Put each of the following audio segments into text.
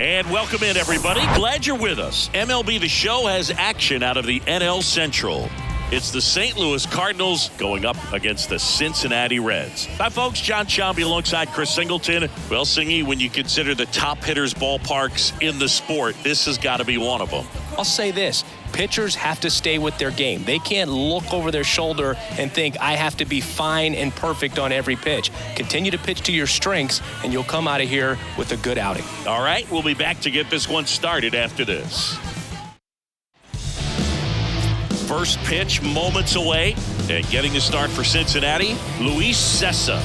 And welcome in, everybody. Glad you're with us. MLB The Show has action out of the NL Central. It's the St. Louis Cardinals going up against the Cincinnati Reds. Hi, folks. John Chomby alongside Chris Singleton. Well, Singy, when you consider the top hitters' ballparks in the sport, this has got to be one of them. I'll say this. Pitchers have to stay with their game. They can't look over their shoulder and think, I have to be fine and perfect on every pitch. Continue to pitch to your strengths, and you'll come out of here with a good outing. All right, we'll be back to get this one started after this. First pitch moments away, and getting the start for Cincinnati, Luis Cessa.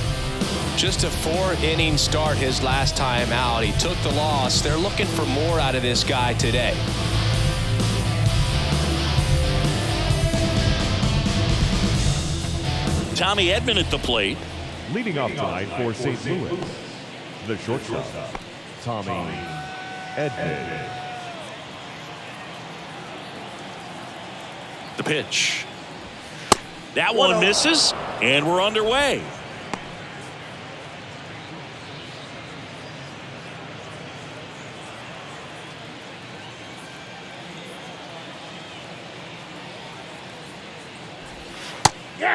Just a 4-inning start his last time out. He took the loss. They're looking for more out of this guy today. Tommy Edman at the plate. Leading off tonight for St. Louis, the shortstop, Tommy Edman. The pitch. That one misses, and we're underway.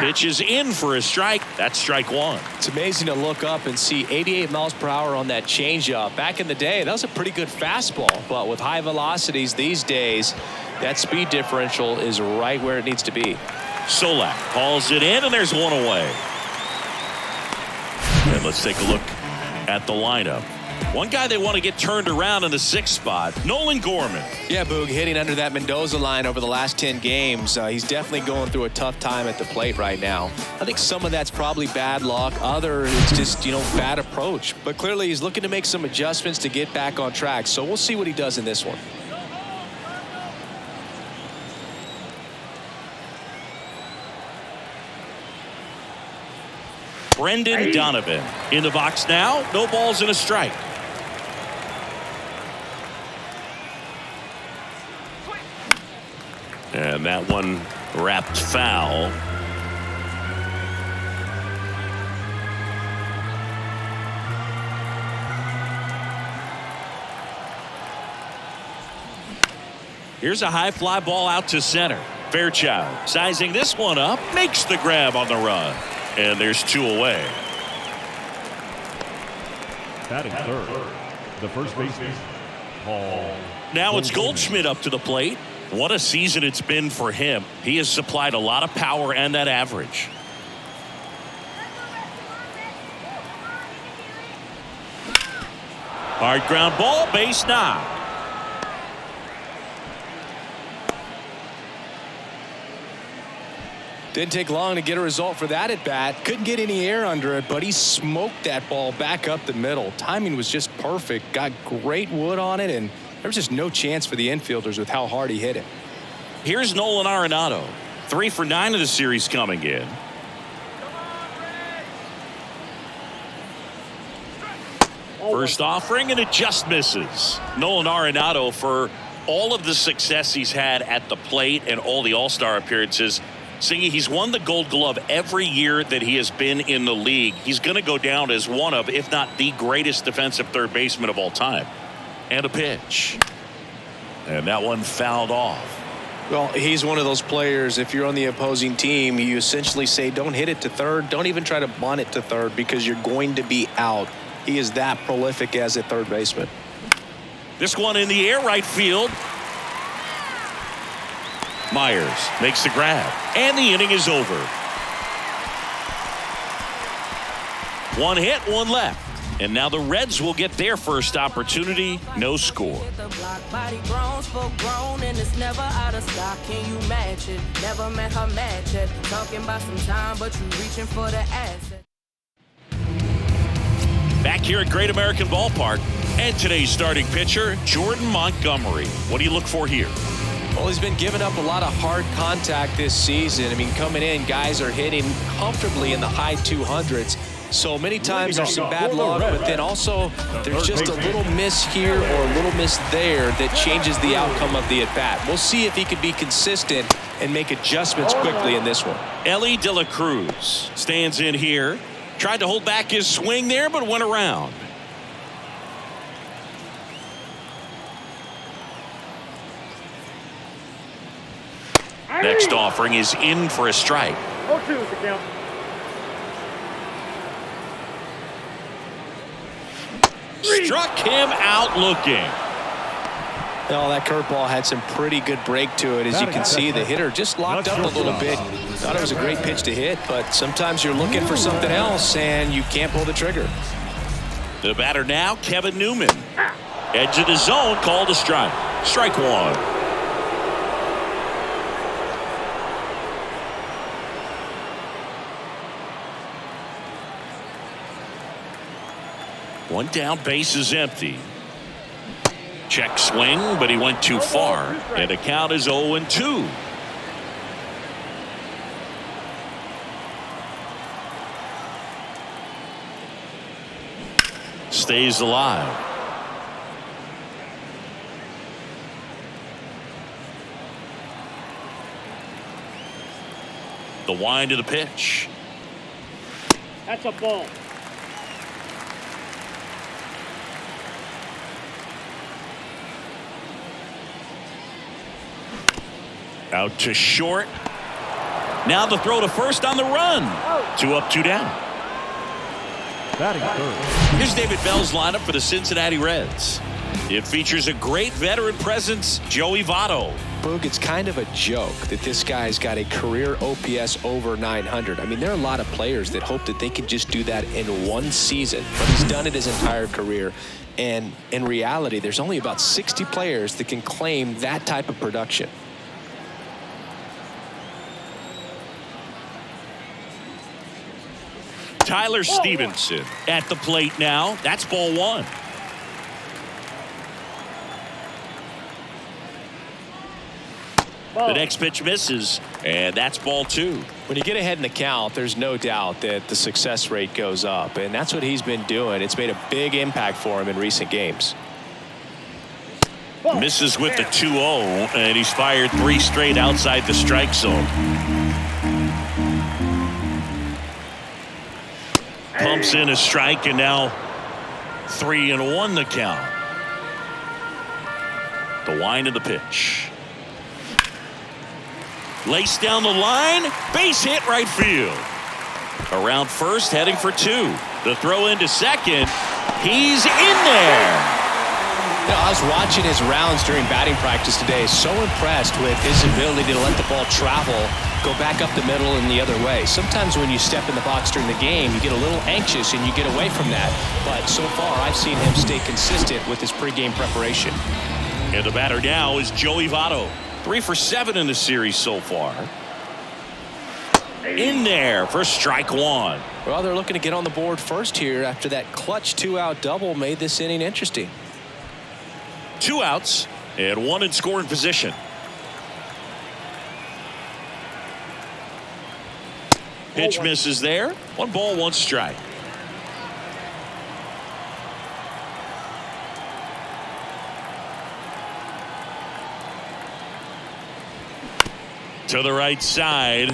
Pitch is in for a strike. That's strike one. It's amazing to look up and see 88 miles per hour on that changeup. Back in the day, that was a pretty good fastball. But with high velocities these days, that speed differential is right where it needs to be. Solak calls it in, and there's one away. And let's take a look at the lineup. One guy they want to get turned around in the sixth spot, Nolan Gorman. Yeah, Boog, hitting under that Mendoza line over the last 10 games. He's definitely going through a tough time at the plate right now. I think some of that's probably bad luck. Other, it's just, bad approach. But clearly he's looking to make some adjustments to get back on track. So we'll see what he does in this one. Brendan Donovan in the box now. No balls and a strike. And that one wrapped foul. Here's a high fly ball out to center. Fairchild sizing this one up, makes the grab on the run. And there's two away. Batting third, the first baseman, Paul. Now it's Goldschmidt up to the plate. What a season it's been for him. He has supplied a lot of power and that average. Hard ground ball, base knock. Didn't take long to get a result for that at bat. Couldn't get any air under it, but he smoked that ball back up the middle. Timing was just perfect. Got great wood on it, and there was just no chance for the infielders with how hard he hit it. Here's Nolan Arenado. 3 for 9 of the series coming in. First offering, and it just misses. Nolan Arenado, for all of the success he's had at the plate and all the All-Star appearances, Singy, he's won the Gold Glove every year that he has been in the league. He's going to go down as one of, if not the greatest defensive third baseman of all time. And a pitch. And that one fouled off. Well, he's one of those players, if you're on the opposing team, you essentially say, don't hit it to third. Don't even try to bunt it to third because you're going to be out. He is that prolific as a third baseman. This one in the air, right field. Myers makes the grab, and the inning is over. One hit, one left. And now the Reds will get their first opportunity. No score. Back here at Great American Ballpark, and today's starting pitcher, Jordan Montgomery. What do you look for here? Well, he's been giving up a lot of hard contact this season. I mean, coming in, guys are hitting comfortably in the high 200s. So many times there's some bad luck, but then also there's just a little miss here or a little miss there that changes the outcome of the at-bat. We'll see if he can be consistent and make adjustments quickly in this one. Ellie De La Cruz stands in here. Tried to hold back his swing there, but went around. Next offering is in for a strike. 0-2 is the count. Struck him out looking. Well, that curveball had some pretty good break to it. As you can see, the hitter just locked up a little bit. Thought it was a great pitch to hit, but sometimes you're looking for something else and you can't pull the trigger. The batter now, Kevin Newman. Edge of the zone, called a strike. Strike one. One down, base is empty. Check swing, but he went too far. And the count is 0-2. Stays alive. The wind of the pitch. That's a ball. Out to short. Now the throw to first on the run. 2 up, 2 down. Batting third. Here's David Bell's lineup for the Cincinnati Reds. It features a great veteran presence, Joey Votto. Boog, it's kind of a joke that this guy's got a career OPS over 900. I mean, there are a lot of players that hope that they can just do that in one season, but he's done it his entire career. And in reality, there's only about 60 players that can claim that type of production. Tyler Stevenson at the plate now. That's ball one. The next pitch misses, and that's ball two. When you get ahead in the count, there's no doubt that the success rate goes up, and that's what he's been doing. It's made a big impact for him in recent games. Misses with the 2-0, and he's fired 3 straight outside the strike zone. Pumps in a strike, and now 3-1 the count. The wind of the pitch. Laced down the line, base hit right field. Around first, heading for 2. The throw into second. He's in there. You know, I was watching his rounds during batting practice today. So impressed with his ability to let the ball travel, go back up the middle and the other way. Sometimes when you step in the box during the game, you get a little anxious and you get away from that. But so far, I've seen him stay consistent with his pregame preparation. And the batter now is Joey Votto. 3 for 7 in the series so far. In there for strike one. Well, they're looking to get on the board first here after that clutch 2-out double made this inning interesting. 2 outs and 1 in scoring position. Pitch misses there. 1 ball, 1 strike. To the right side.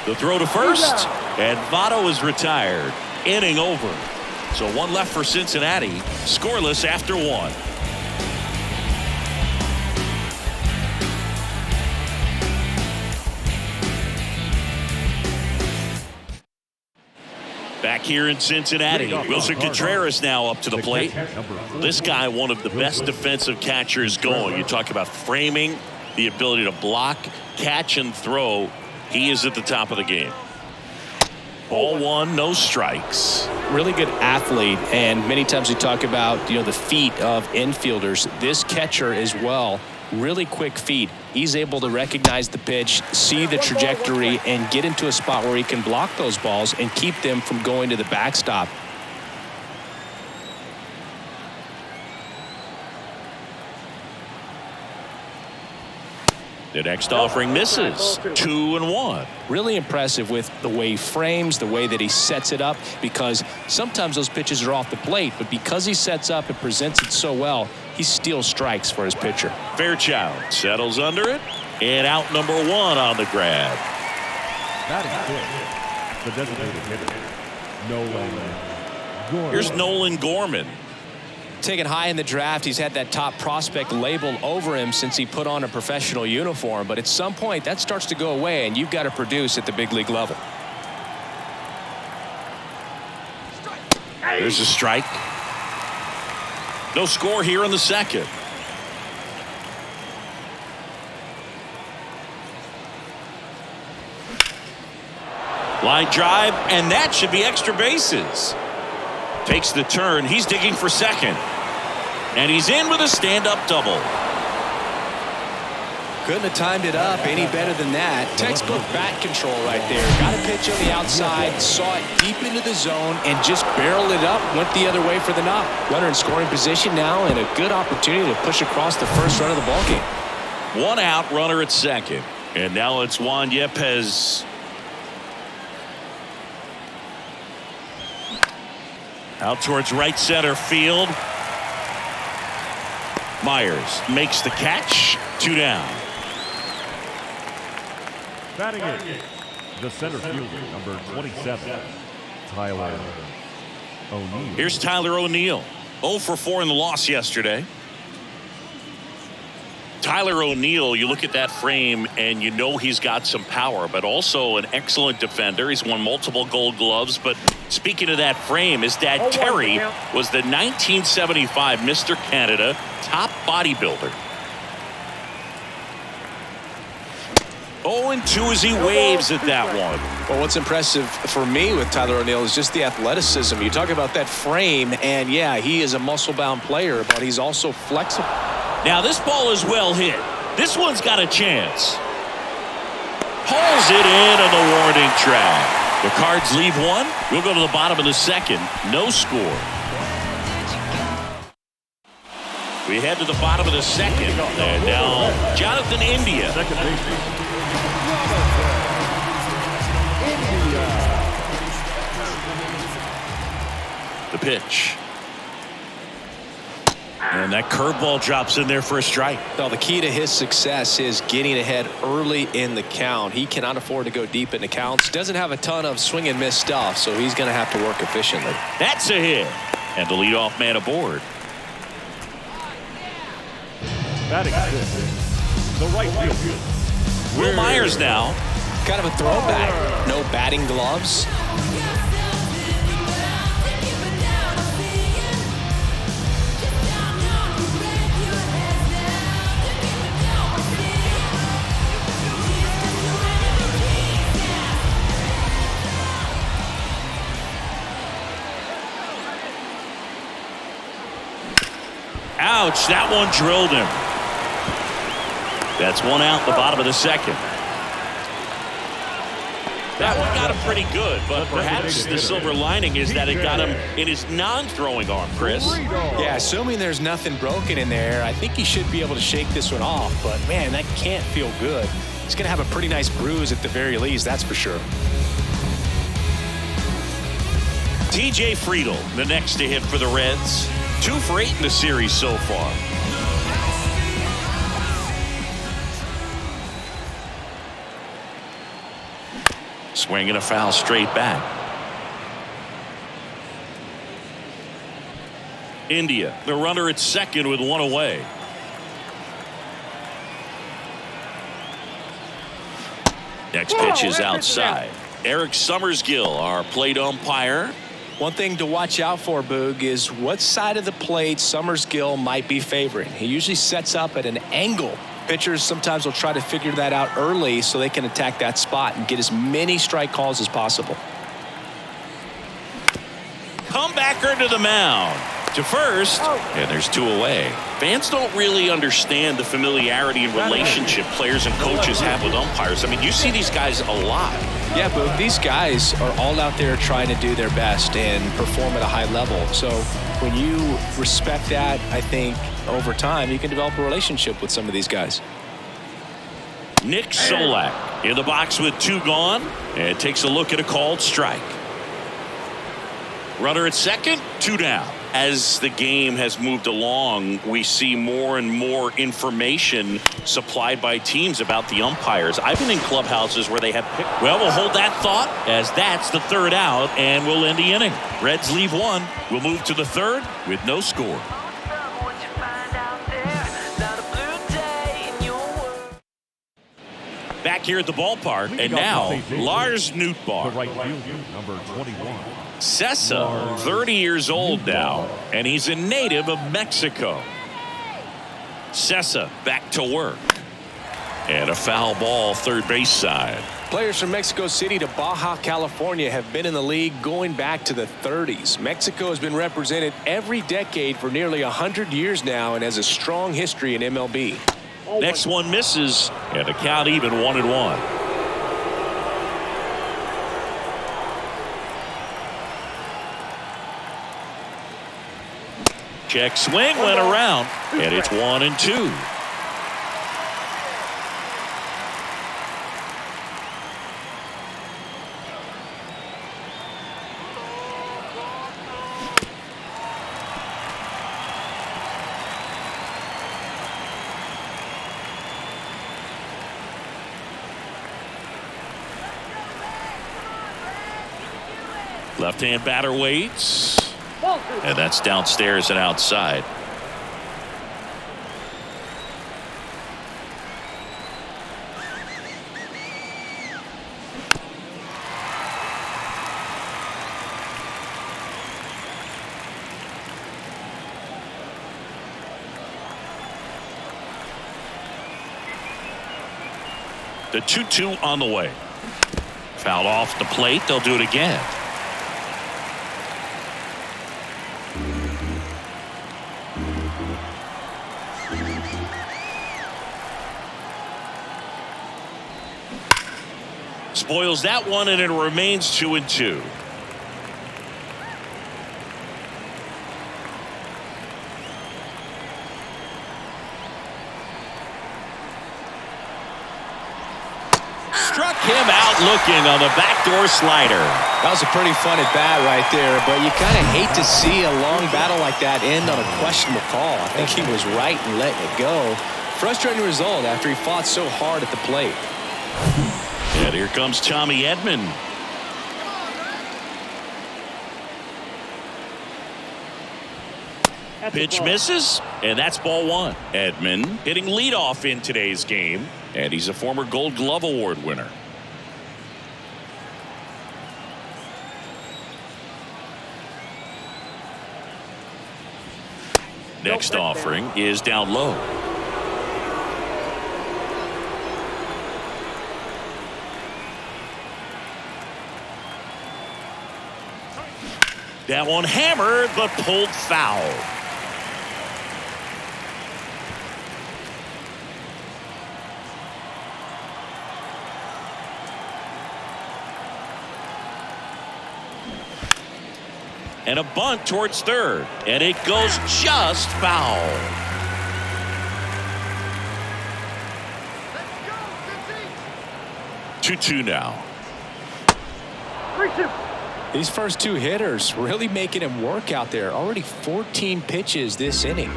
The throw to first, and Votto is retired. Inning over. So 1 left for Cincinnati. Scoreless after 1. Back here in Cincinnati, Wilson Contreras now up to the plate. This guy, one of the best defensive catchers going. You talk about framing, the ability to block, catch, and throw. He is at the top of the game. Ball 1, no strikes. Really good athlete, and many times we talk about, the feet of infielders. This catcher as well, really quick feet. He's able to recognize the pitch, see the trajectory, and get into a spot where he can block those balls and keep them from going to the backstop. The next offering misses. 2-1. Really impressive with the way he frames, the way that he sets it up, because sometimes those pitches are off the plate, but because he sets up and presents it so well, he steals strikes for his pitcher. Fairchild settles under it, and out number 1 on the grab. Batting 5th, the designated hitter, Nolan Gorman. Here's Nolan Gorman. taken high in the draft. He's had that top prospect label over him since he put on a professional uniform. But at some point, that starts to go away, and you've got to produce at the big league level. There's a strike. No score here in the second. Line drive, and that should be extra bases. Takes the turn. He's digging for second. And he's in with a stand-up double. Couldn't have timed it up any better than that. Textbook bat control right there. Got a pitch on the outside, saw it deep into the zone, and just barreled it up, went the other way for the knock. Runner in scoring position now, and a good opportunity to push across the first run of the ballgame. One out, runner at second. And now it's Juan Yepes. Out towards right center field. Myers makes the catch. 2 down. Batting in, the center fielder, number 27, Tyler O'Neill. Here's Tyler O'Neill. 0 for 4 in the loss yesterday. Tyler O'Neill, you look at that frame and you know he's got some power, but also an excellent defender. He's won multiple Gold Gloves. But speaking of that frame, his dad Terry was the 1975 Mr. Canada top bodybuilder. 0-2 as he waves at that one. Well, what's impressive for me with Tyler O'Neill is just the athleticism. You talk about that frame, and yeah, he is a muscle-bound player, but he's also flexible. Now this ball is well hit. This one's got a chance. Pulls it in on the warning track. The Cards leave one. We'll go to the bottom of the second. No score. We head to the bottom of the second. And now Jonathan India. Second baseman. The pitch. And that curveball drops in there for a strike. Well, the key to his success is getting ahead early in the count. He cannot afford to go deep in the counts. Doesn't have a ton of swing and miss stuff, so he's going to have to work efficiently. That's a hit. And the leadoff man aboard. Batting fifth, the right fielder, Will Myers now. Kind of a throwback. No batting gloves. Ouch, that one drilled him. That's one out, the bottom of the second. That one got him pretty good, but perhaps the silver lining is that it got him in his non-throwing arm, Chris. Yeah, assuming there's nothing broken in there, I think he should be able to shake this one off. But, man, that can't feel good. He's going to have a pretty nice bruise at the very least, that's for sure. TJ Friedel, the next to hit for the Reds. 2 for 8 in the series so far. Swing and a foul straight back. India, the runner at second with 1 away. Next pitch is outside. Eric Summersgill, our plate umpire. One thing to watch out for, Boog, is what side of the plate Summersgill might be favoring. He usually sets up at an angle. Pitchers sometimes will try to figure that out early so they can attack that spot and get as many strike calls as possible. Comebacker to the mound. To first, and there's 2 away. Fans don't really understand the familiarity and relationship players and coaches have with umpires. I mean, you see these guys a lot. Yeah, but these guys are all out there trying to do their best and perform at a high level. So when you respect that, I think over time you can develop a relationship with some of these guys. Nick Solak in the box with 2 gone, and takes a look at a called strike. Runner at second, 2 down. As the game has moved along, we see more and more information supplied by teams about the umpires. I've been in clubhouses where they have picked. Well, we'll hold that thought as that's the 3rd out, and we'll end the inning. Reds leave 1. We'll move to the 3rd with no score. back here at the ballpark. And now, Lars The Nootbaar. right fielder, number 21. Sessa, 30 years old now, and he's a native of Mexico. Sessa back to work. And a foul ball, third base side. Players from Mexico City to Baja California have been in the league going back to the 30s. Mexico has been represented every decade for nearly 100 years now and has a strong history in MLB. Next one misses, and the count even 1-1. Check swing went around, and it's 1-2. Left-hand batter waits. And that's downstairs and outside. The 2-2 on the way. Foul off the plate. They'll do it again. Spoils that one, and it remains 2-2. Struck him out looking on the backdoor slider. That was a pretty fun at bat right there, but you kind of hate to see a long battle like that end on a questionable call. I think he was right in letting it go. Frustrating result after he fought so hard at the plate. And here comes Tommy Edman. Pitch misses, and that's ball one. Edman hitting leadoff in today's game, and he's a former Gold Glove Award winner. Next offering is down low. That one hammered, but pulled foul. And a bunt towards third, and it goes just foul. Let's go, 2-2 now. 3-2. These first two hitters really making him work out there. Already 14 pitches this inning.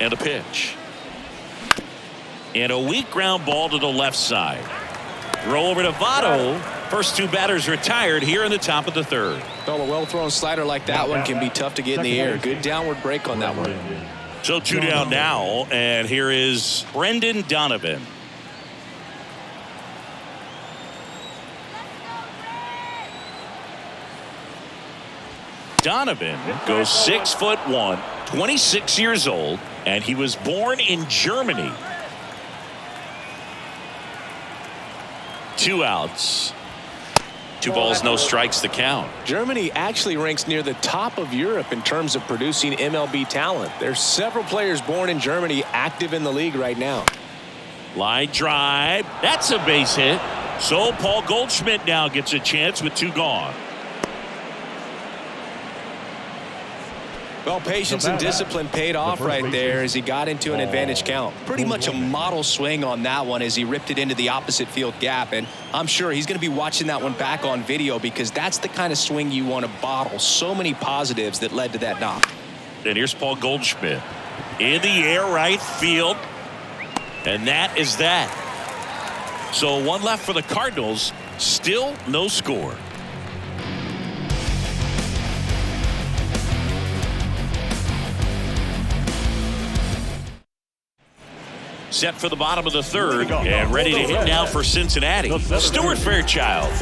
And a pitch. And a weak ground ball to the left side. Throw over to Votto. First two batters retired here in the top of the third. Well, a well-thrown slider like that one can be tough to get in the air. Good downward break on that one. So two down now, and here is Brendan Donovan. Donovan goes 6'1", 26 years old, and he was born in Germany. 2 outs. 2 balls, no strikes to count. Germany actually ranks near the top of Europe in terms of producing MLB talent. There's several players born in Germany active in the league right now. Line drive. That's a base hit. So Paul Goldschmidt now gets a chance with 2 gone. Well, patience and discipline paid off right there as he got into an advantage count. Pretty much a model swing on that one as he ripped it into the opposite field gap. And I'm sure he's going to be watching that one back on video because that's the kind of swing you want to bottle. So many positives that led to that knock. And here's Paul Goldschmidt. In the air, right field. And that is that. So 1 left for the Cardinals. Still no score. Set for the bottom of the third and ready to hit now for Cincinnati. Stuart Fairchild.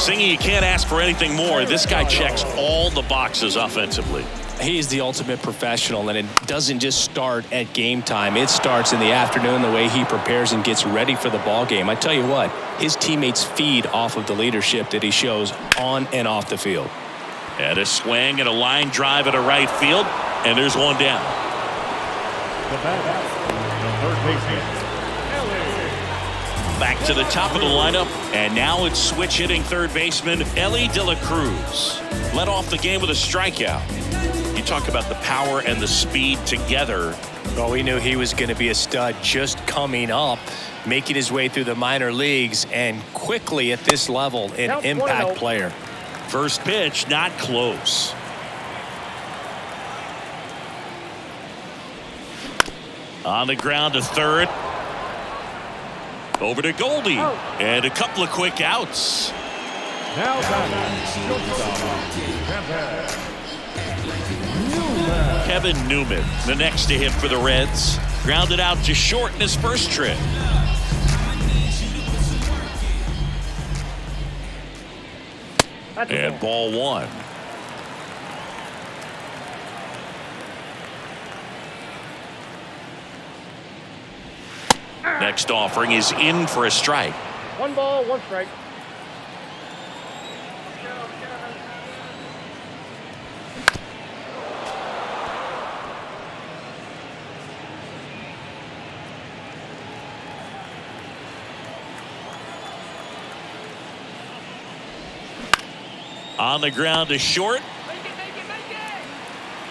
Singing, you can't ask for anything more. This guy checks all the boxes offensively. He's the ultimate professional, and it doesn't just start at game time. It starts in the afternoon, the way he prepares and gets ready for the ball game. I tell you what, his teammates feed off of the leadership that he shows on and off the field. And a swing and a line drive at a right field, and there's one down. Back to the top of the lineup, and now it's switch hitting third baseman Ellie De La Cruz. Led off the game with a strikeout. You talk about the power and the speed together. Well, we knew he was going to be a stud just coming up, making his way through the minor leagues, and quickly at this level, an impact player. First pitch, not close. On the ground to third. Over to Goldie. And a couple of quick outs. Now Kevin Newman, the next to hit for the Reds. Grounded out to short in his first trip. And ball one. Next offering is in for a strike. 1 ball, 1 strike. On the ground to short.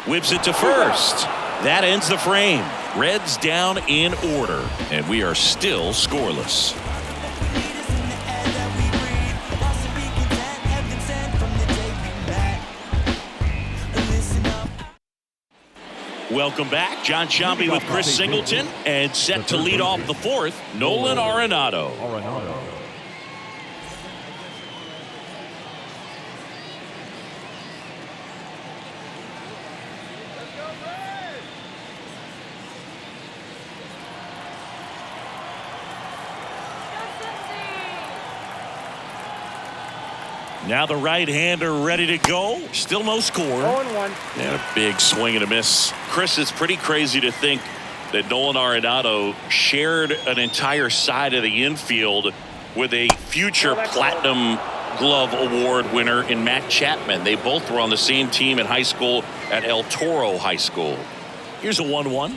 Whips it to first. That ends the frame. Reds down in order, and we are still scoreless. Welcome back. John Shambi with Chris Singleton, and set to lead off the fourth, Nolan Arenado. Now the right-hander ready to go. Still no score. 0-1. And a big swing and a miss. Chris, it's pretty crazy to think that Nolan Arenado shared an entire side of the infield with a future Platinum Glove Award winner in Matt Chapman. They both were on the same team in high school at El Toro High School. Here's a 1-1.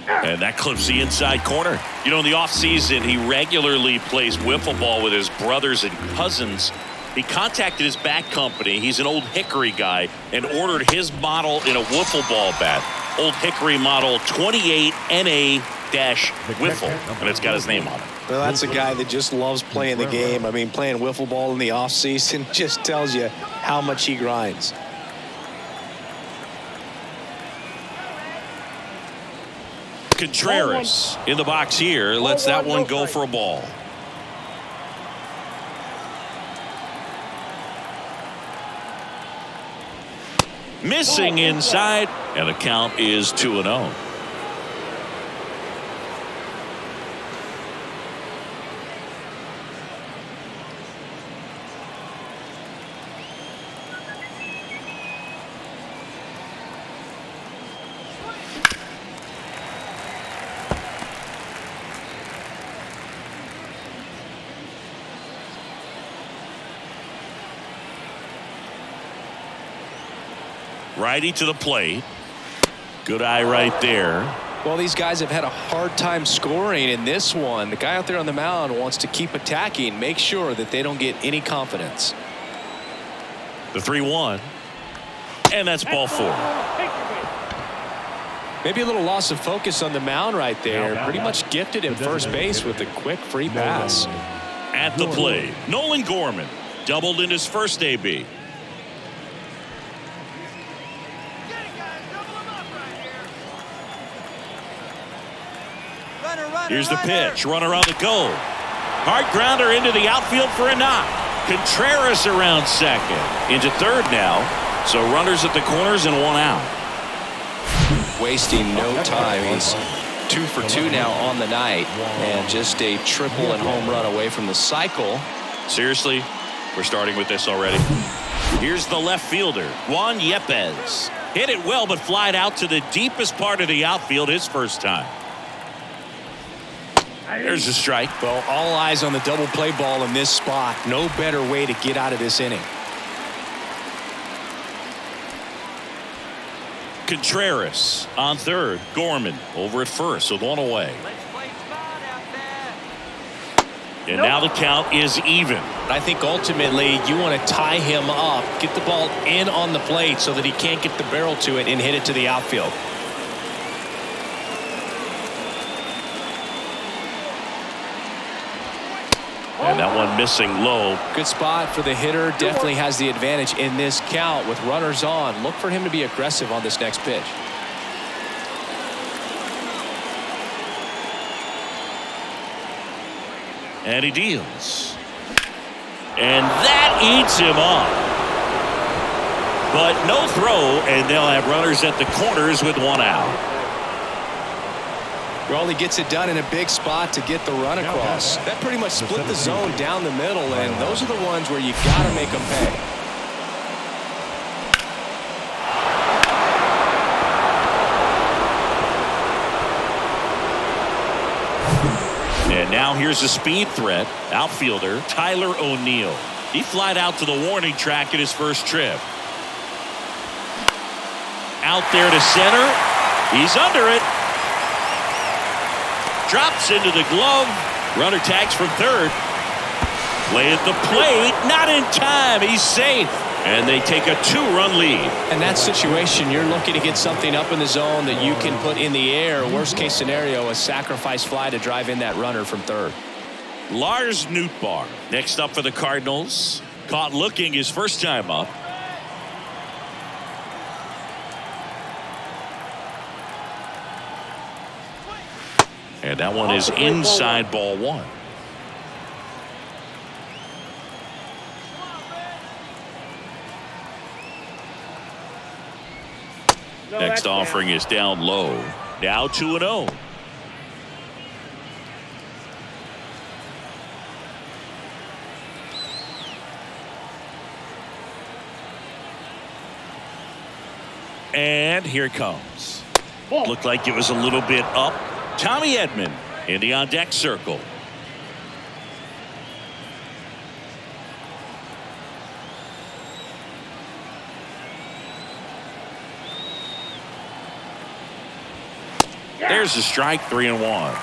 And that clips the inside corner. You know, in the offseason, he regularly plays wiffle ball with his brothers and cousins. He contacted his bat company. He's an Old Hickory guy and ordered his model in a wiffle ball bat. Old Hickory model 28 NA-wiffle. And it's got his name on it. Well, that's a guy that just loves playing the game. I mean, playing wiffle ball in the offseason just tells you how much he grinds. Contreras in the box here. Lets that one go for a ball. Missing inside, and the count is 2-0. Righty to the plate. Good eye right there. Well, these guys have had a hard time scoring in this one. The guy out there on the mound wants to keep attacking, make sure that they don't get any confidence. The 3-1. And that's ball 4. Maybe a little loss of focus on the mound right there. Pretty much gifted him first base with a quick free pass. At the plate, Nolan Gorman doubled in his first AB. Here's the pitch. Runner on the go. Hard grounder into the outfield for a knock. Contreras around second. Into third now. So runners at the corners and one out. Wasting no time. He's 2 for 2 now on the night, and just a triple and home run away from the cycle. Seriously, we're starting with this already. Here's the left fielder, Juan Yepez. Hit it well, but flied out to the deepest part of the outfield his first time. There's a strike. Well, all eyes on the double play ball in this spot. No better way to get out of this inning. Contreras on third. Gorman over at first with one away. And now the count is even. I think ultimately you want to tie him up, get the ball in on the plate so that he can't get the barrel to it and hit it to the outfield. And that one missing low. Good spot for the hitter. Definitely has the advantage in this count with runners on. Look for him to be aggressive on this next pitch. And he deals. And that eats him up. But no throw, and they'll have runners at the corners with one out. Well, he gets it done in a big spot to get the run across. That pretty much split the zone down the middle, and those are the ones where you got to make them pay. And now here's a speed threat. Outfielder Tyler O'Neill. He flied out to the warning track at his first trip. Out there to center. He's under it. Drops into the glove. Runner tags from third. Play at the plate. Not in time. He's safe. And they take a 2-run lead. In that situation, you're looking to get something up in the zone that you can put in the air. Worst case scenario, a sacrifice fly to drive in that runner from third. Lars Nootbaar next up for the Cardinals. Caught looking his first time up. And that one is inside ball one. Next offering is down low. Now 2-0. And here it comes. Looked like it was a little bit up. Tommy Edman in the on-deck circle. There's a strike, 3-1.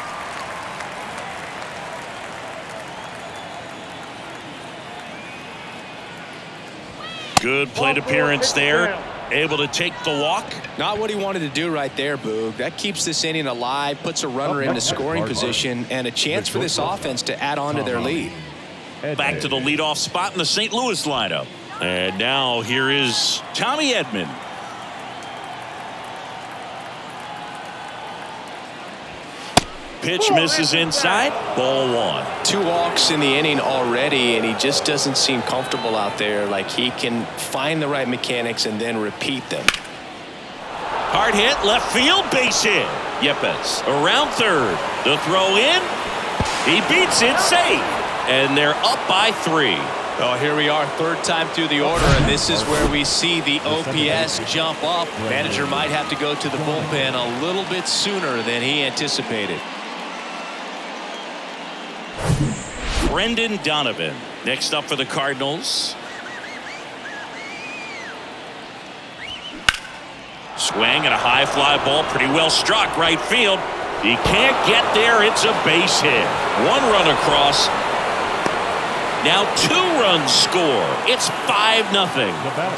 Good plate appearance there. Able to take the walk. Not what he wanted to do right there, Boog. That keeps this inning alive, puts a runner into scoring position, and a chance for this offense to add on to their lead. Back to the leadoff spot in the St. Louis lineup. And now here is Tommy Edman. Pitch misses inside. Ball one. 2 walks in the inning already, and he just doesn't seem comfortable out there. Like he can find the right mechanics and then repeat them. Hard hit, left field, base hit. Yepez around third. The throw in. He beats it, safe. And they're up by 3. Well, here we are, third time through the order, and this is where we see the OPS jump up. Manager might have to go to the bullpen a little bit sooner than he anticipated. Brendan Donovan next up for the Cardinals. Swing and a high fly ball, pretty well struck right field. He can't get there. It's a base hit. 1 run across. Now 2 runs score. It's 5-0.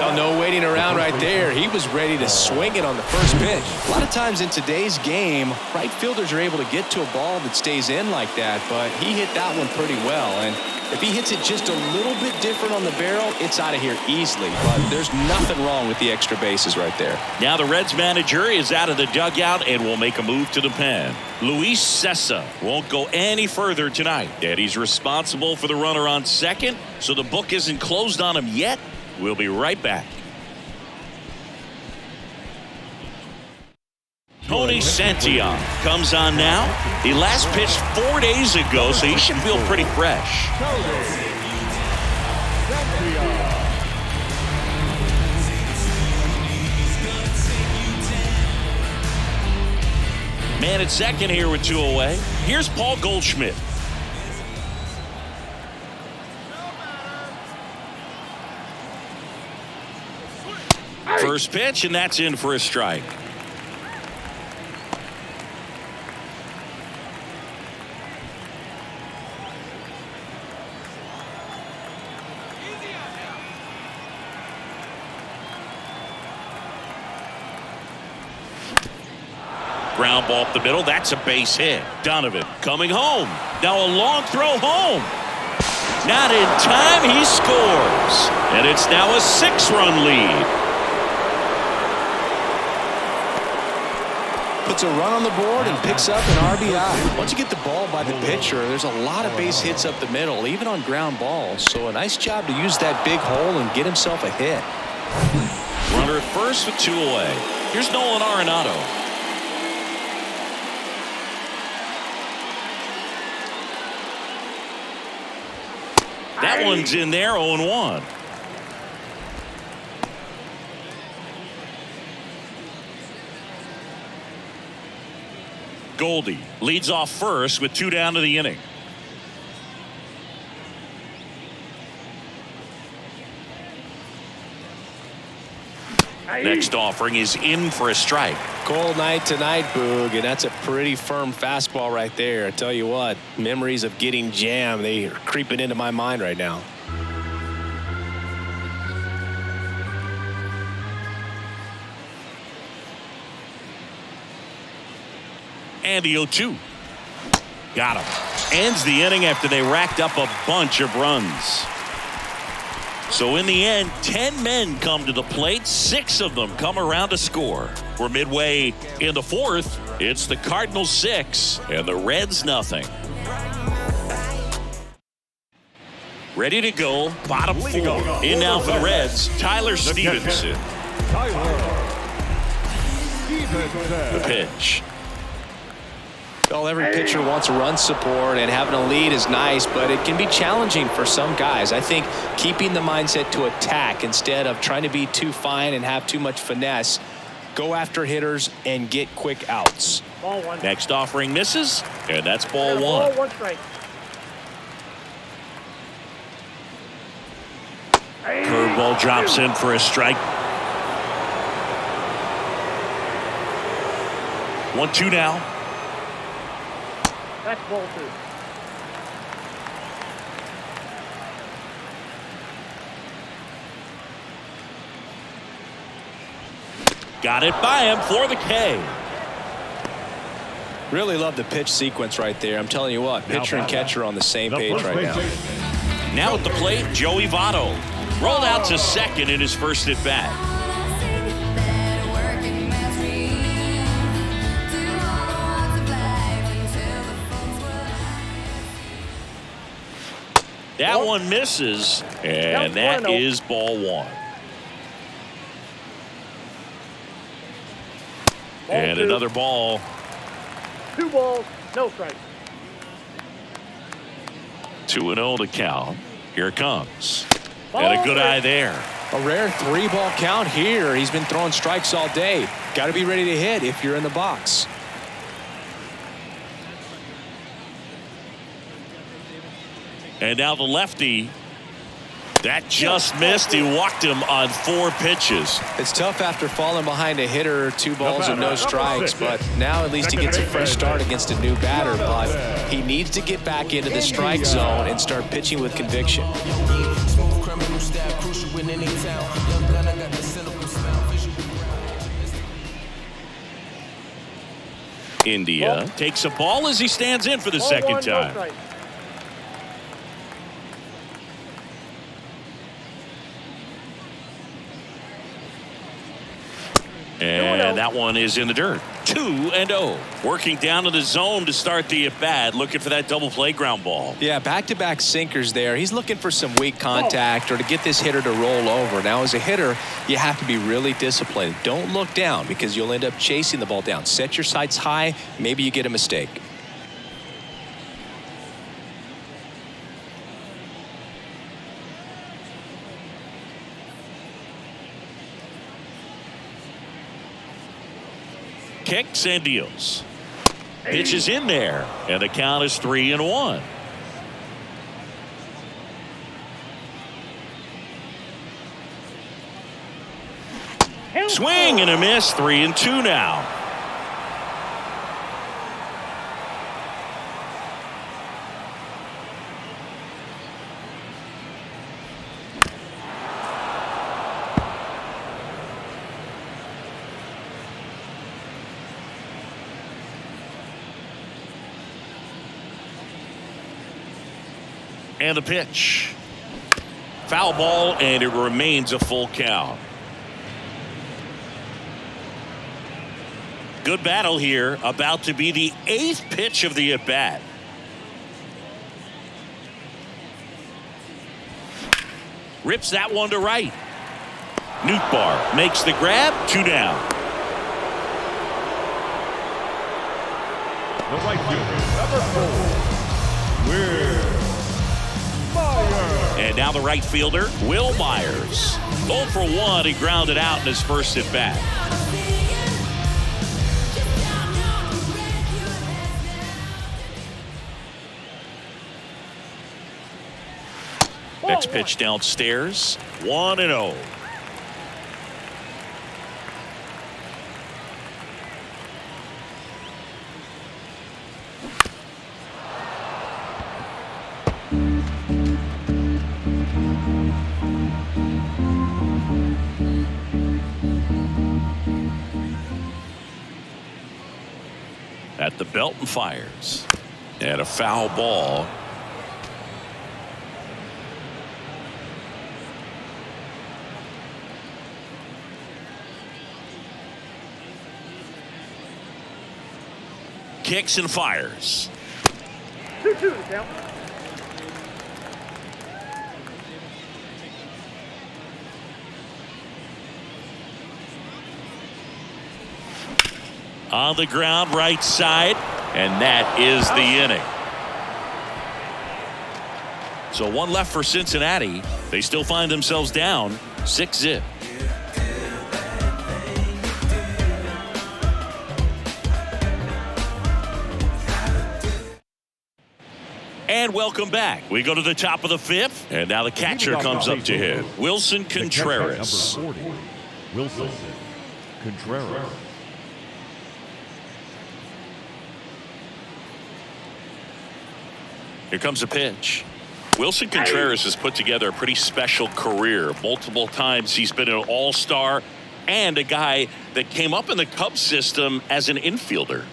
Oh, no waiting around right there. He was ready to swing it on the first pitch. A lot of times in today's game, right fielders are able to get to a ball that stays in like that, but he hit that one pretty well. And if he hits it just a little bit different on the barrel, it's out of here easily. But there's nothing wrong with the extra bases right there. Now the Reds manager is out of the dugout and will make a move to the pen. Luis Cessa won't go any further tonight. And he's responsible for the runner on second, so the book isn't closed on him yet. We'll be right back. Tony Santillan comes on now. He last pitched 4 days ago, so he should feel pretty fresh. Man at second here with 2 away. Here's Paul Goldschmidt. First pitch, and that's in for a strike. Ground ball up the middle. That's a base hit. Donovan coming home. Now a long throw home. Not in time. He scores. And it's now a 6-run lead. Puts a run on the board and picks up an RBI. Once you get the ball by the pitcher, there's a lot of base hits up the middle, even on ground balls. So a nice job to use that big hole and get himself a hit. Runner at first with 2 away. Here's Nolan Arenado. That one's in there, 0-1. Goldie leads off first with 2 down to the inning. Next offering is in for a strike. Cold night tonight, Boog, and that's a pretty firm fastball right there. I tell you what, memories of getting jammed, they are creeping into my mind right now. And the 0-2. Got him. Ends the inning after they racked up a bunch of runs. So in the end, 10 men come to the plate. 6 of them come around to score. We're midway in the 4th. It's the Cardinals 6 and the Reds nothing. Ready to go. Bottom 4. In now for the Reds, Tyler Stevenson. The pitch. Well, every pitcher wants run support, and having a lead is nice, but it can be challenging for some guys. I think keeping the mindset to attack instead of trying to be too fine and have too much finesse, go after hitters and get quick outs. Ball 1. Next offering misses, and that's ball 1. Ball 1 strike. Curveball drops in for a strike. 1-2 now. That's ball 2. Got it by him for the K. Really love the pitch sequence right there. I'm telling you what, pitcher and catcher on the same page right now. Now at the plate, Joey Votto. Rolled out to second in his first at bat. That one misses, and that is ball 1. And another ball. 2 balls, no strikes. 2-0 to count. Here it comes. And a good eye there. A rare 3-ball count here. He's been throwing strikes all day. Got to be ready to hit if you're in the box. And now the lefty. That just missed. He walked him on 4 pitches. It's tough after falling behind a hitter, 2 balls and no strikes, but now at least he gets a fresh start against a new batter. But he needs to get back into the strike zone and start pitching with conviction. India takes a ball as he stands in for the second time. And that one is in the dirt. 2-0. Working down to the zone to start the at-bat, looking for that double play ground ball. Yeah, back-to-back sinkers there. He's looking for some weak contact or to get this hitter to roll over. Now, as a hitter, you have to be really disciplined. Don't look down because you'll end up chasing the ball down. Set your sights high. Maybe you get a mistake. Kicks and deals. Pitch is in there, and the count is 3-1. Swing and a miss. 3-2 now. And the pitch. Foul ball, and it remains a full count. Good battle here. About to be the 8th pitch of the at-bat. Rips that one to right. Nootbaar makes the grab. 2 down. The right fielder, number 4, And now the right fielder, Will Myers. 0 for 1. He grounded out in his first at bat. Next pitch downstairs. 1-0. At the belt and fires. And a foul ball. Kicks and fires. 2-2 the count. On the ground, right side, and that is the inning. So 1 left for Cincinnati. They still find themselves down 6-0. And welcome back. We go to the top of the 5th, and now the catcher comes up to hit. Wilson Contreras. number 40, Wilson Contreras. Here comes a pitch. Wilson Contreras has put together a pretty special career. Multiple times he's been an all-star and a guy that came up in the Cubs system as an infielder.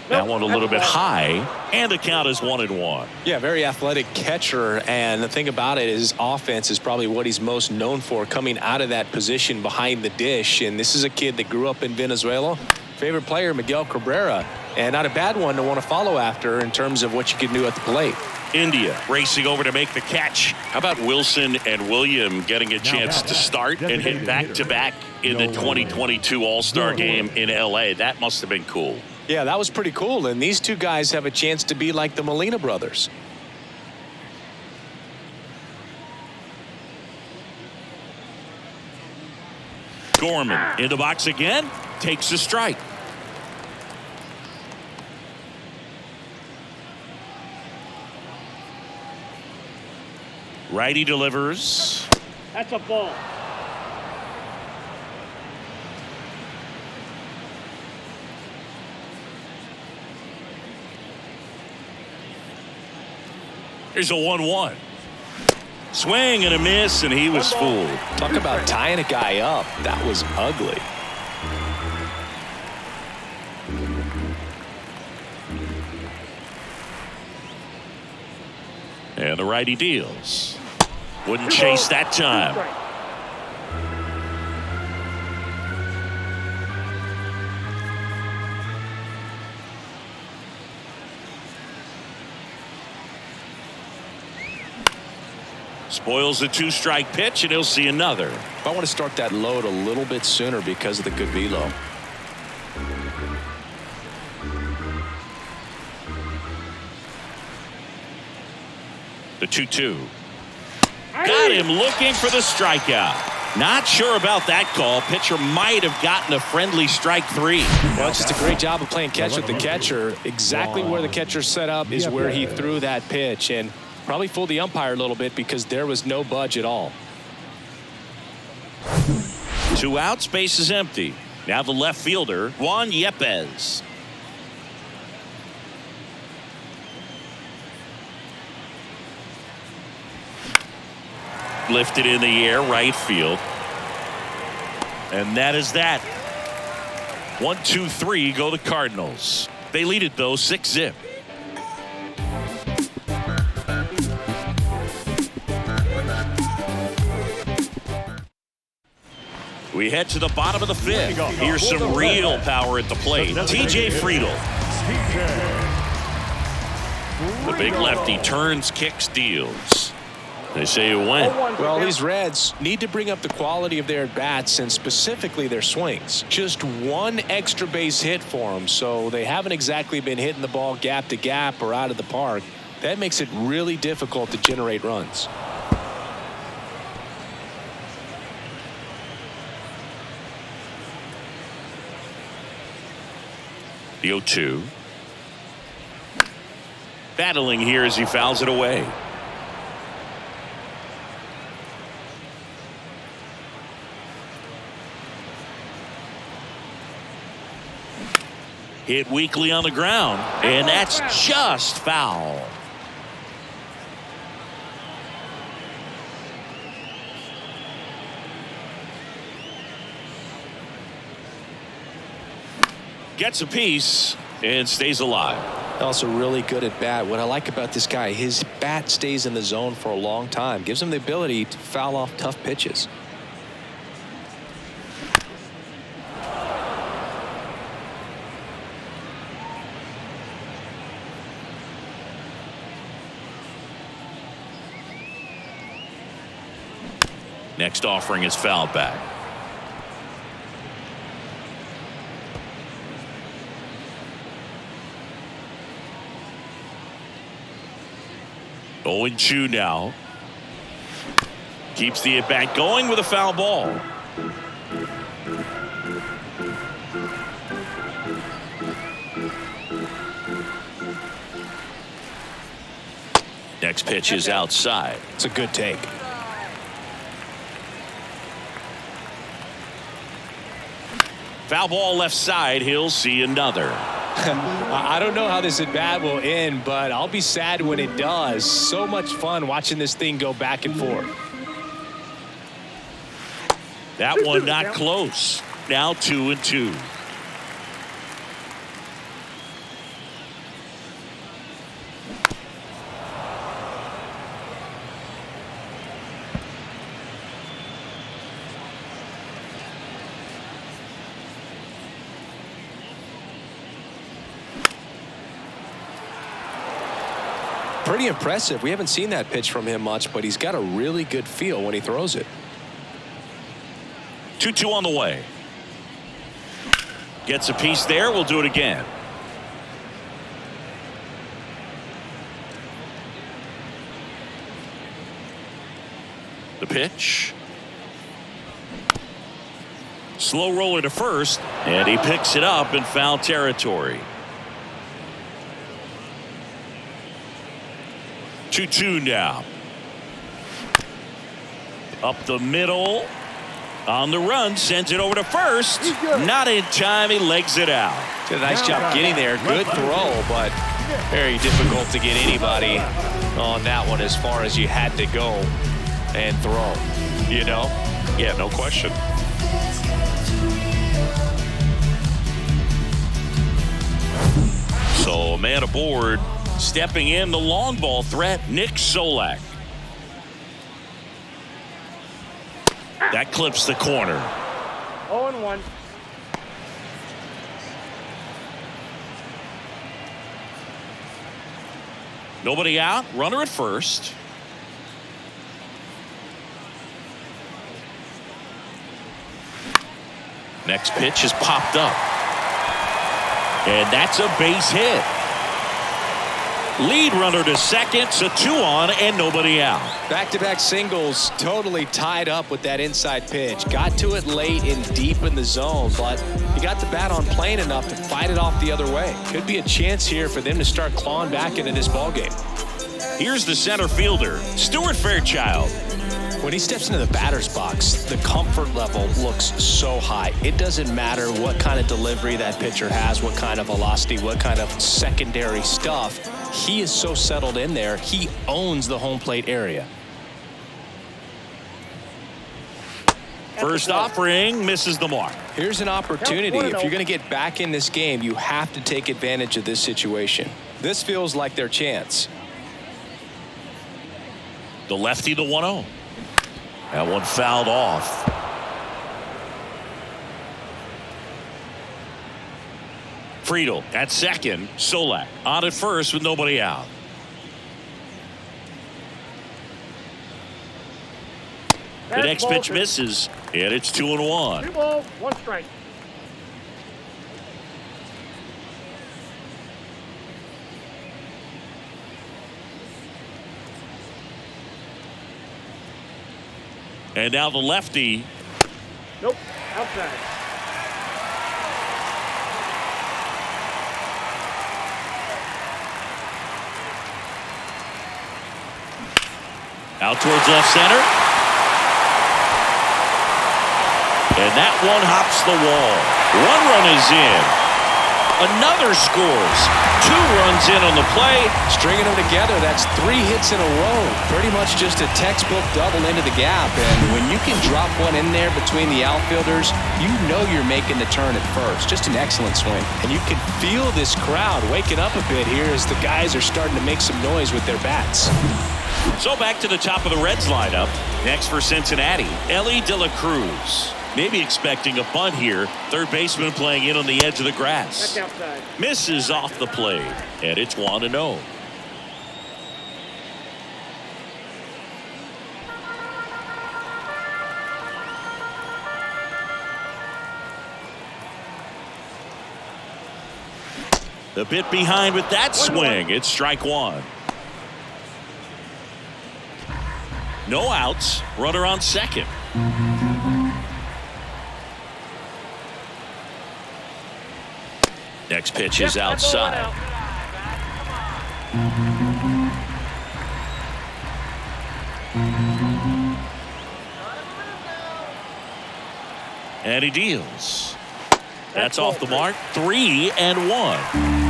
That one a little bit high, and the count is 1-1. Yeah, very athletic catcher, and the thing about it is offense is probably what he's most known for, coming out of that position behind the dish. And this is a kid that grew up in Venezuela. Favorite player, Miguel Cabrera, and not a bad one to want to follow after in terms of what you can do at the plate. India racing over to make the catch. How about Wilson and William getting a chance to start and hit back-to-back in the 2022 All-Star game in L.A.? That must have been cool. Yeah, that was pretty cool, and these two guys have a chance to be like the Molina brothers. Gorman in the box again, takes a strike. Righty delivers. That's a ball. Here's a 1-1. Swing and a miss, and he was fooled. Talk about tying a guy up. That was ugly. And the righty deals. Wouldn't chase that time. Spoils the 2-strike pitch, and he'll see another. I want to start that load a little bit sooner because of the good velo. The 2-2. Got him looking for the strikeout. Not sure about that call. Pitcher might have gotten a friendly strike 3. Well, it's just a great job of playing catch with the catcher. Exactly where the catcher set up is where he threw that pitch, and probably fooled the umpire a little bit because there was no budge at all. 2 outs, base is empty. Now the left fielder, Juan Yepes. Lifted in the air, right field. And that is that. 1, 2, 3 go the Cardinals. They lead it though, 6-zip. We head to the bottom of the 5th. Here's some real power at the plate. TJ Friedl. The big lefty turns, kicks, deals. They say you win. Well, these Reds need to bring up the quality of their at-bats and specifically their swings. Just one extra base hit for them, so they haven't exactly been hitting the ball gap to gap or out of the park. That makes it really difficult to generate runs. The 0-2. Battling here as he fouls it away. Hit weakly on the ground, and that's just foul. Gets a piece and stays alive. Also really good at bat. What I like about this guy, his bat stays in the zone for a long time. Gives him the ability to foul off tough pitches. Next offering is fouled back. Owen Chu now keeps the at bat going with a foul ball. Next pitch is outside. It's a good take. Foul ball left side. He'll see another. I don't know how this at bat will end, but I'll be sad when it does. So much fun watching this thing go back and forth. That one not close. Now 2-2. Pretty impressive. We haven't seen that pitch from him much, but he's got a really good feel when he throws it. 2-2 on the way. Gets a piece there. We'll do it again. The pitch. Slow roller to first, and he picks it up in foul territory. 2-2 now. Up the middle. On the run. Sends it over to first. Not in time. He legs it out. Did a nice job getting there. Good throw, but very difficult to get anybody on that one as far as you had to go and throw. You know? Yeah, no question. So a man aboard. Stepping in, the long ball threat, Nick Solak. That clips the corner. 0-1. Nobody out. Runner at first. Next pitch is popped up. And that's a base hit. Lead runner to second, so 2 on and nobody out. Back-to-back singles, totally tied up with that inside pitch. Got to it late and deep in the zone, but he got the bat on plane enough to fight it off the other way. Could be a chance here for them to start clawing back into this ballgame. Here's the center fielder, Stuart Fairchild. When he steps into the batter's box, the comfort level looks so high. It doesn't matter what kind of delivery that pitcher has, what kind of velocity, what kind of secondary stuff. He is so settled in there, he owns the home plate area. First offering misses the mark. Here's an opportunity. If you're going to get back in this game, you have to take advantage of this situation. This feels like their chance. The lefty, the 1-0. That one fouled off. Friedel at second. Solak on at first with nobody out. The next pitch misses, and it's 2-1. 2 balls, 1 strike. And now the lefty. Nope, outside. Out towards left center. And that one hops the wall. 1 run is in. Another scores. 2 runs in on the play. Stringing them together, that's 3 hits in a row. Pretty much just a textbook double into the gap. And when you can drop one in there between the outfielders, you know you're making the turn at first. Just an excellent swing. And you can feel this crowd waking up a bit here as the guys are starting to make some noise with their bats. So back to the top of the Reds lineup. Next for Cincinnati, Ellie De La Cruz. Maybe expecting a bunt here. Third baseman playing in on the edge of the grass. Back outside. Misses off the plate, and it's 1-0. A bit behind with that swing. It's strike 1. No outs. Runner on second. Next pitch is outside. And he deals. That's off the mark. 3-1.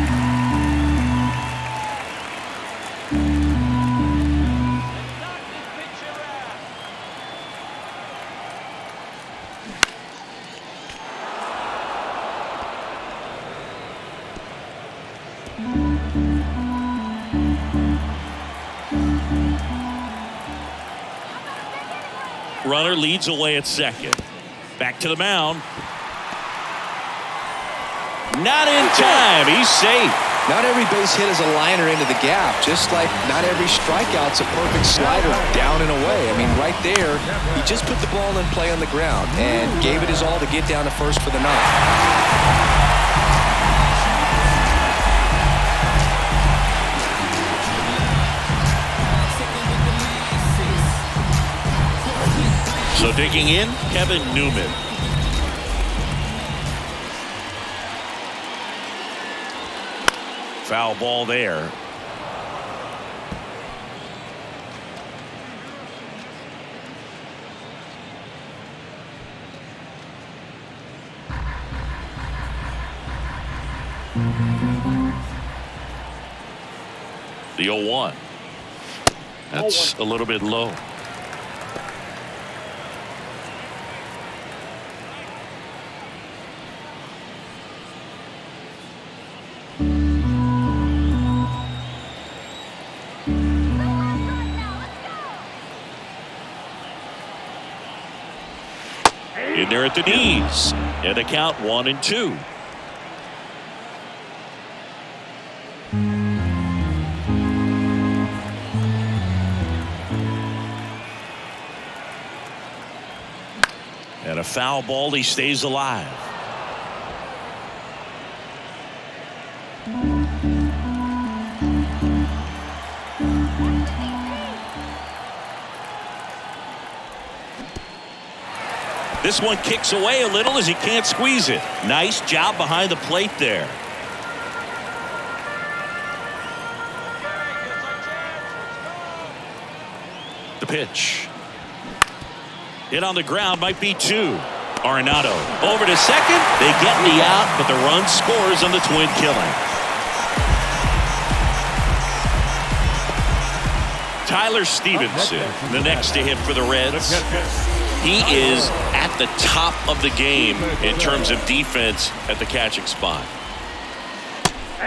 Runner leads away at second. Back to the mound. Not in time. He's safe. Not every base hit is a liner into the gap, just like not every strikeout's a perfect slider down and away. I mean, right there, he just put the ball in play on the ground and gave it his all to get down to first for the night. So digging in, Kevin Newman. Foul ball there. The 0-1. That's a little bit low. In there at the knees. And a count 1-2. And a foul ball. He stays alive. This one kicks away a little as he can't squeeze it. Nice job behind the plate there. The pitch. Hit on the ground, might be 2. Arenado over to second. They get the out, but the run scores on the twin killing. Tyler Stevenson, the next to hit for the Reds. He is at the top of the game in terms of defense at the catching spot.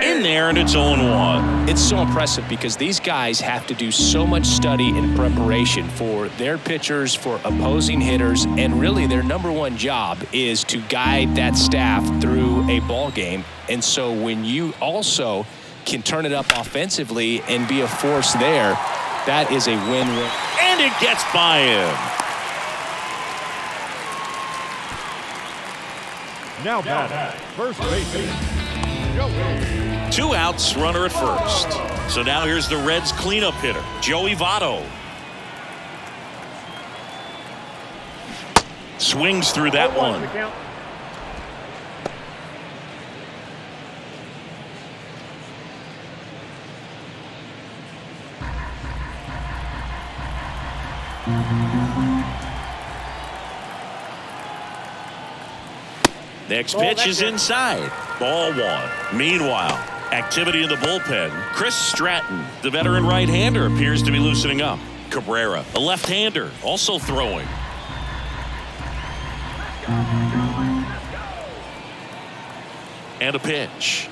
In there, and it's 0-1. It's so impressive because these guys have to do so much study and preparation for their pitchers, for opposing hitters, and really their number one job is to guide that staff through a ball game. And so when you also can turn it up offensively and be a force there, that is a win-win. And it gets by him. Now batting, first baseman, Joey. 2 outs, runner at first. So now here's the Reds cleanup hitter, Joey Votto. Swings through that one. Next pitch is inside. Ball 1. Meanwhile, activity in the bullpen. Chris Stratton, the veteran right-hander, appears to be loosening up. Cabrera, a left-hander, also throwing. And a pitch.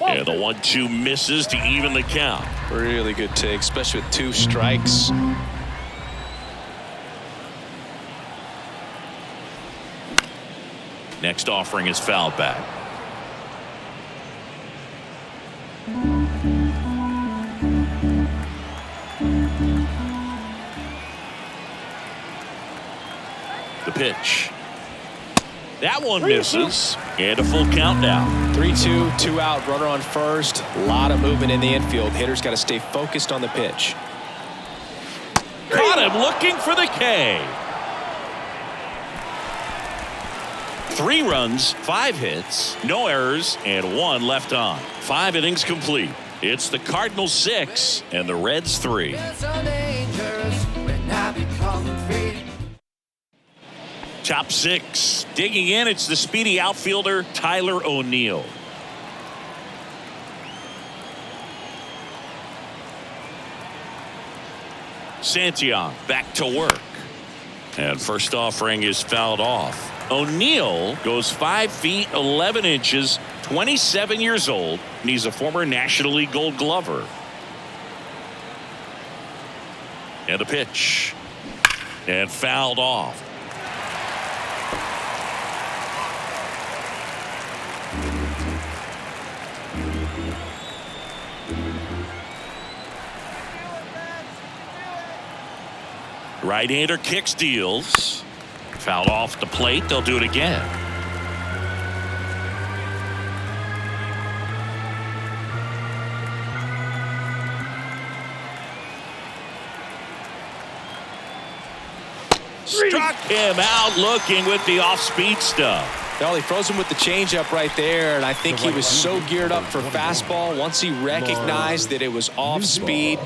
And the 1-2 misses to even the count. Really good take, especially with 2 strikes. Next offering is fouled back. The pitch. That one misses. And a full count now. 3-2, 2 out, runner on first. A lot of movement in the infield. Hitters got to stay focused on the pitch. Caught him looking for the K. 3 runs, 5 hits, no errors, and 1 left on. 5 innings complete. It's the Cardinals 6 and the Reds 3. Top 6. Digging in, it's the speedy outfielder, Tyler O'Neill. Santillan back to work. And first offering is fouled off. O'Neill goes 5 feet 11 inches, 27 years old, and he's a former National League Gold Glover. And a pitch. And fouled off. Right-hander kicks, deals. Fouled off the plate. They'll do it again. Struck him out looking with the off-speed stuff. Well, he froze him with the changeup right there, and I think he was so geared up for fastball. Once he recognized that it was off-speed,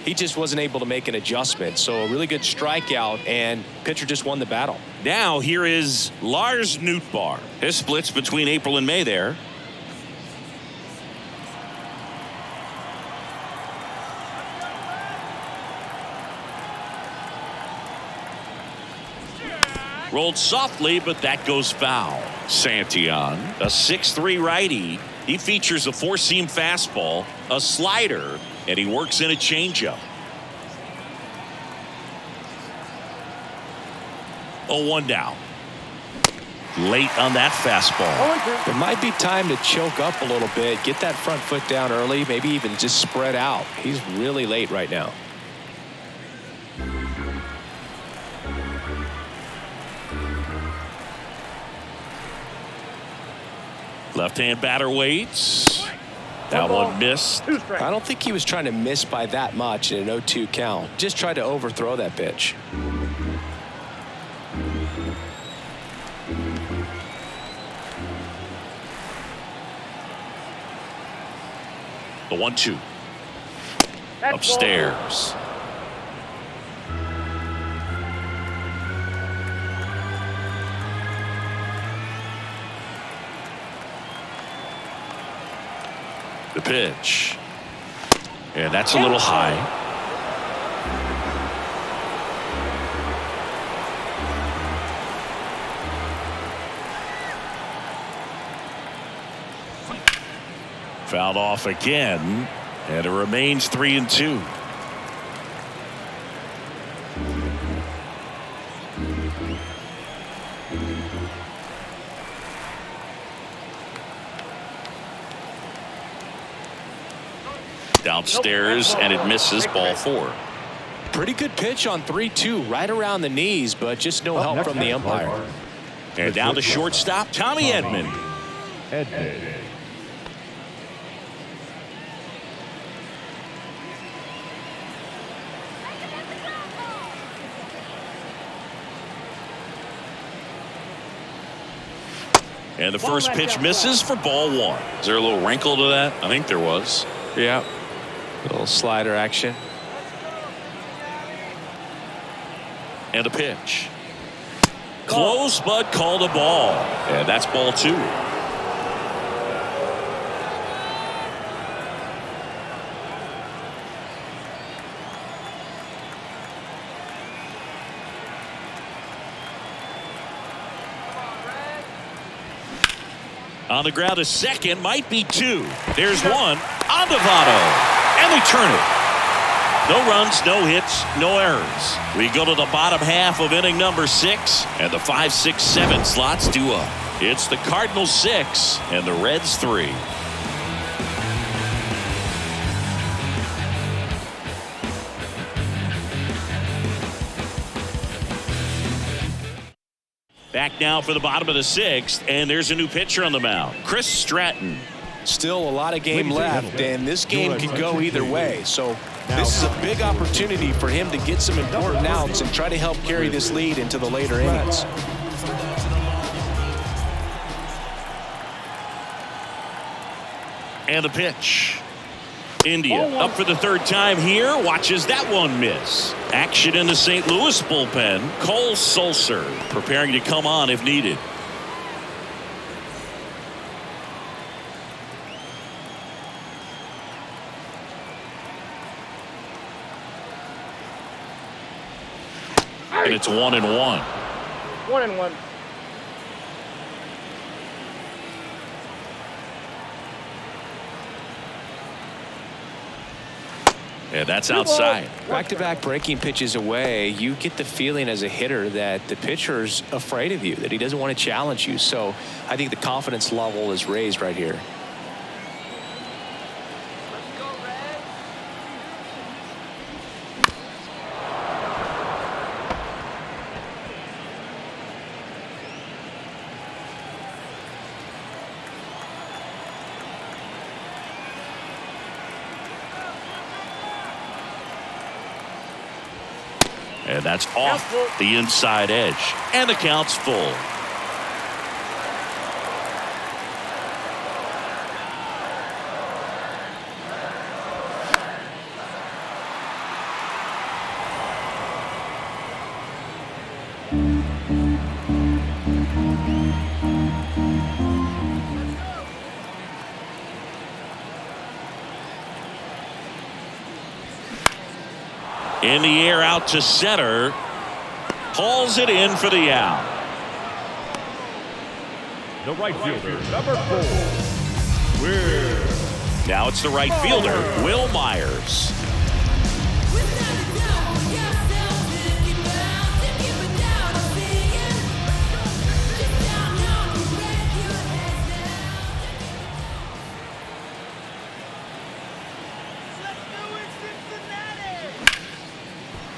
he just wasn't able to make an adjustment. So a really good strikeout, and pitcher just won the battle. Now here is Lars Nootbaar. His splits between April and May there. Rolled softly, but that goes foul. Santillan, a 6'3" righty. He features a 4-seam fastball, a slider, and he works in a changeup. 0-1 down. Late on that fastball. It might be time to choke up a little bit, get that front foot down early, maybe even just spread out. He's really late right now. Left-hand batter waits. That one missed. I don't think he was trying to miss by that much in an 0-2 count. Just tried to overthrow that pitch. The 1-2. Upstairs. The pitch. And that's a little high. Fouled off again, and it remains 3-2. Downstairs, and it misses. Ball 4. Pretty good pitch on 3-2, right around the knees, but just no help from the umpire. And down to shortstop, Tommy Edman. And the first pitch misses for ball 1. Is there a little wrinkle to that? I think there was. Yeah. A little slider action. And a pitch. Close, but called a ball. And that's ball 2. On the ground to second, might be 2. There's 1 on the Votto, and they turn it. No runs, no hits, no errors. We go to the bottom half of inning number 6, and the 5, 6, 7 slots due up. It's the Cardinals 6 and the Reds 3. Back now for the bottom of the 6th, and there's a new pitcher on the mound, Chris Stratton. Still a lot of game left, and this game could go either way. So this is a big opportunity for him to get some important outs and try to help carry this lead into the later innings. And the pitch. India up for the 3rd time here. Watches that one miss. Action in the St. Louis bullpen. Cole Sulser preparing to come on if needed. And it's 1-1. 1-1. Yeah, that's outside. Back-to-back breaking pitches away, you get the feeling as a hitter that the pitcher's afraid of you, that he doesn't want to challenge you. So I think the confidence level is raised right here. And that's off the inside edge. And the count's full. In the air out to center. Hauls it in for the out. The right fielder, number 4. Will. Now it's the right fielder, Will Myers.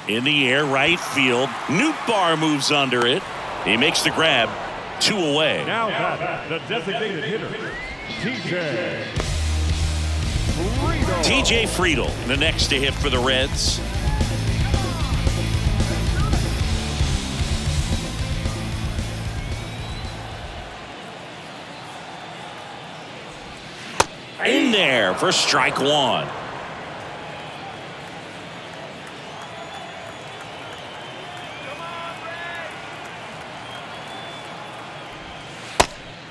In the air, right field. Nootbaar moves under it. He makes the grab. 2 away. Now that the designated hitter, TJ Friedl. TJ Friedl, the next to hit for the Reds. In there for strike 1.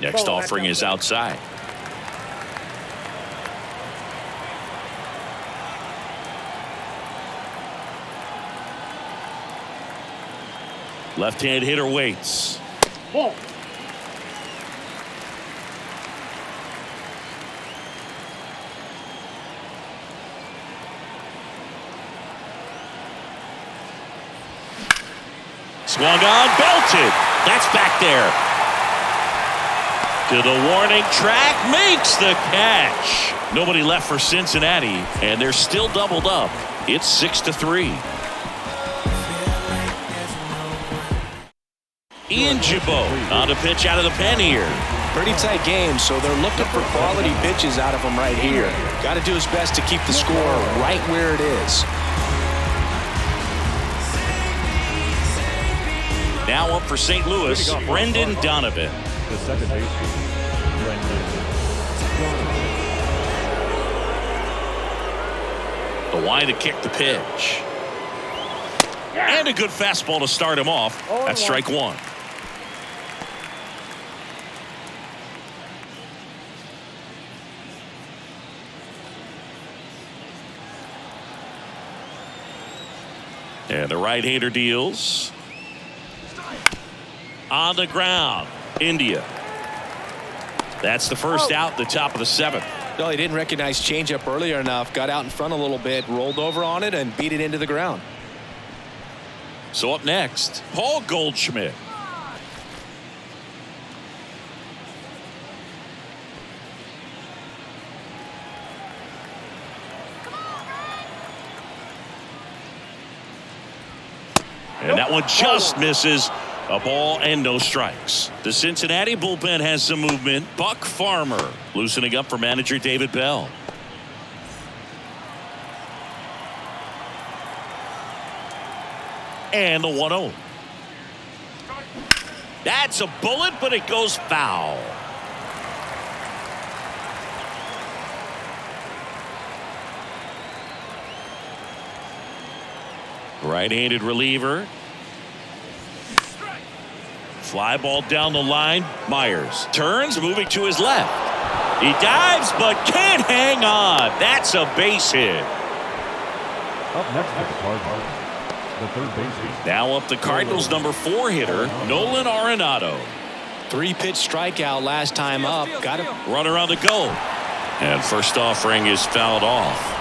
Next offering is outside. Left-hand hitter waits. Ball. Swung on, belted. That's back there. To the warning track, makes the catch. Nobody left for Cincinnati, and they're still doubled up. It's 6-3. Ian Gibaut on a pitch out of the pen here. Pretty tight game, so they're looking for quality pitches out of him right here. Got to do his best to keep the score right where it is. Now up for St. Louis, Brendan Donovan. The second baseman, Brendan Donovan. The wide to kick the pitch. And a good fastball to start him off. That's strike 1. And the right-hander deals. On the ground, India. That's the first out, the top of the 7th. No, he didn't recognize changeup earlier enough. Got out in front a little bit, rolled over on it, and beat it into the ground. So up next, Paul Goldschmidt. And that one just misses. A ball and no strikes. The Cincinnati bullpen has some movement. Buck Farmer loosening up for manager David Bell. And the 1-0. That's a bullet, but it goes foul. Right-handed reliever. Fly ball down the line. Myers turns, moving to his left. He dives, but can't hang on. That's a base hit. Up next for the Cardinals, the third baseman. Now up the Cardinals' number 4 hitter, Nolan Arenado. 3-pitch strikeout last time up. Got him. Runner on the go. And first offering is fouled off.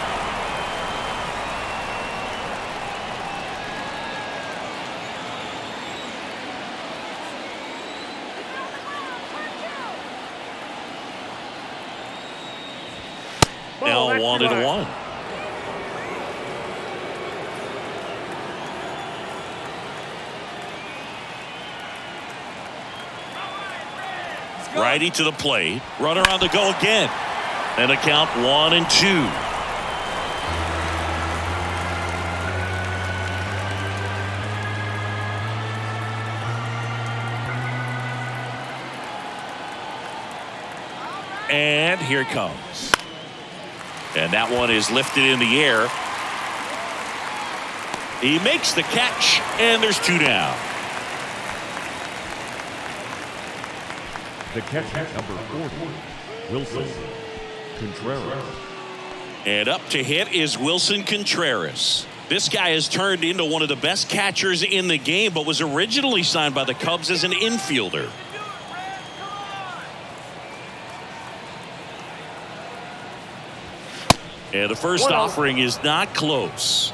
Now 1-1. Righty to the plate. Runner on the go again. And a count 1-2. And here it comes. And that one is lifted in the air. He makes the catch, and there's 2 down. The catcher, number 40, Wilson Contreras. And up to hit is Wilson Contreras. This guy has turned into one of the best catchers in the game, but was originally signed by the Cubs as an infielder. And the first offering is not close.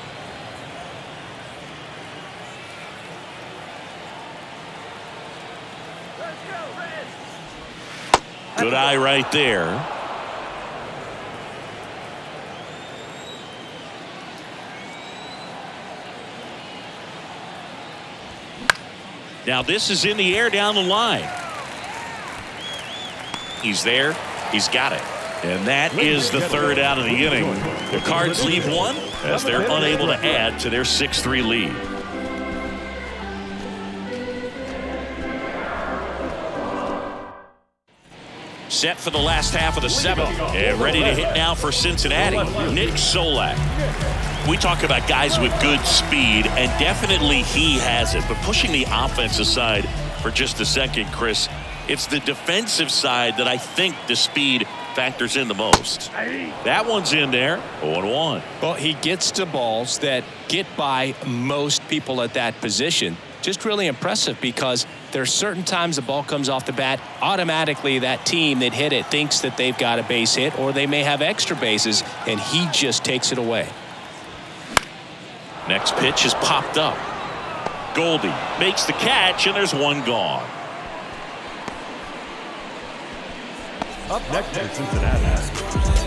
Good eye right there. Now this is in the air down the line. He's there. He's got it. And that is the third out of the inning. The Cards leave one as they're unable to add to their 6-3 lead. Set for the last half of the seventh and ready to hit now for Cincinnati. Nick Solak. We talk about guys with good speed, and definitely he has it. But pushing the offense aside for just a second, Chris, it's the defensive side that I think the speed factors in the most. That one's in there. 0-1. Well, he gets to balls that get by most people at that position. Just really impressive because there are certain times the ball comes off the bat, automatically that team that hit it thinks that they've got a base hit, or they may have extra bases, and he just takes it away. Next pitch is popped up. Goldie makes the catch, and there's one gone. Up next in Cincinnati,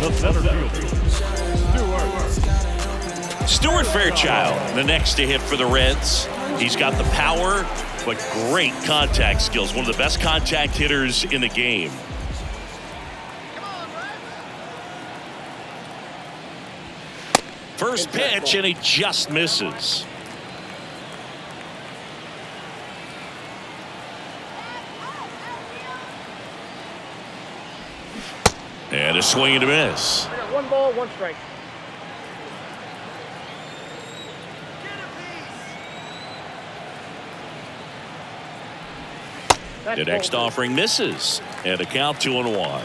the center fielder, Stuart Fairchild, the next to hit for the Reds. He's got the power, but great contact skills. One of the best contact hitters in the game. First pitch, and he just misses. And a swing and a miss. I got 1 ball, 1 strike. The next offering misses. And a count 2-1.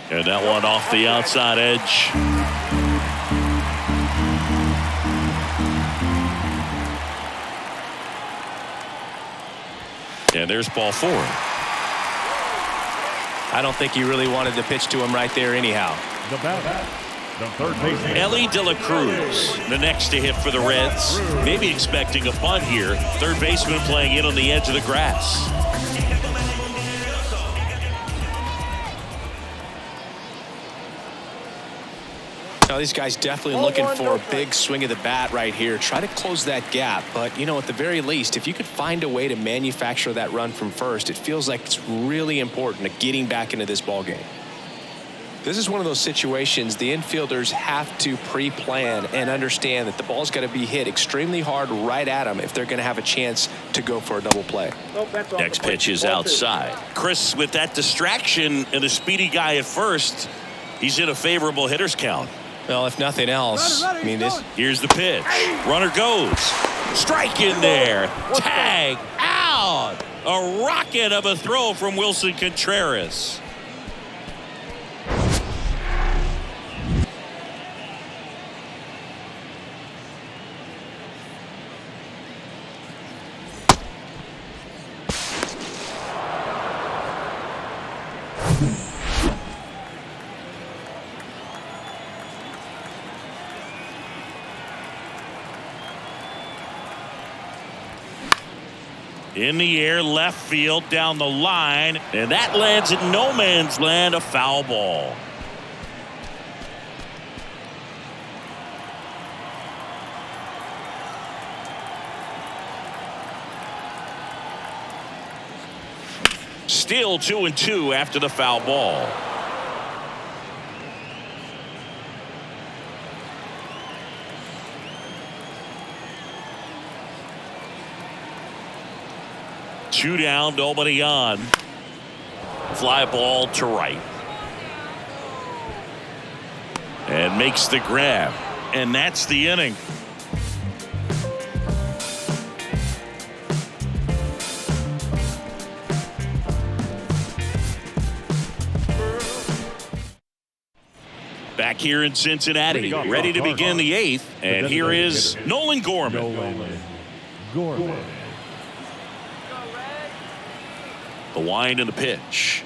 And that one off the outside edge. And there's ball 4. I don't think he really wanted to pitch to him right there anyhow. the batter, the third baseman. Ellie De La Cruz, the next to hit for the Reds. Maybe expecting a bunt here. Third baseman playing in on the edge of the grass. Now, these guys definitely looking for a big swing of the bat right here. Try to close that gap. But, you know, at the very least, if you could find a way to manufacture that run from first, it feels like it's really important to getting back into this ballgame. This is one of those situations the infielders have to pre-plan and understand that the ball's got to be hit extremely hard right at them if they're going to have a chance to go for a double play. Next pitch is outside. Chris, with that distraction and a speedy guy at first, he's in a favorable hitter's count. Well, if nothing else, I mean, this. Here's the pitch. Runner goes. Strike in there. Tag out. A rocket of a throw from Wilson Contreras. In the air, left field, down the line, and that lands in no man's land, a foul ball. Still 2-2 after the foul ball. Two down, nobody on. Fly ball to right. And makes the grab. And that's the inning. Back here in Cincinnati, ready to begin the eighth. And here is Nolan Gorman. The wind and the pitch.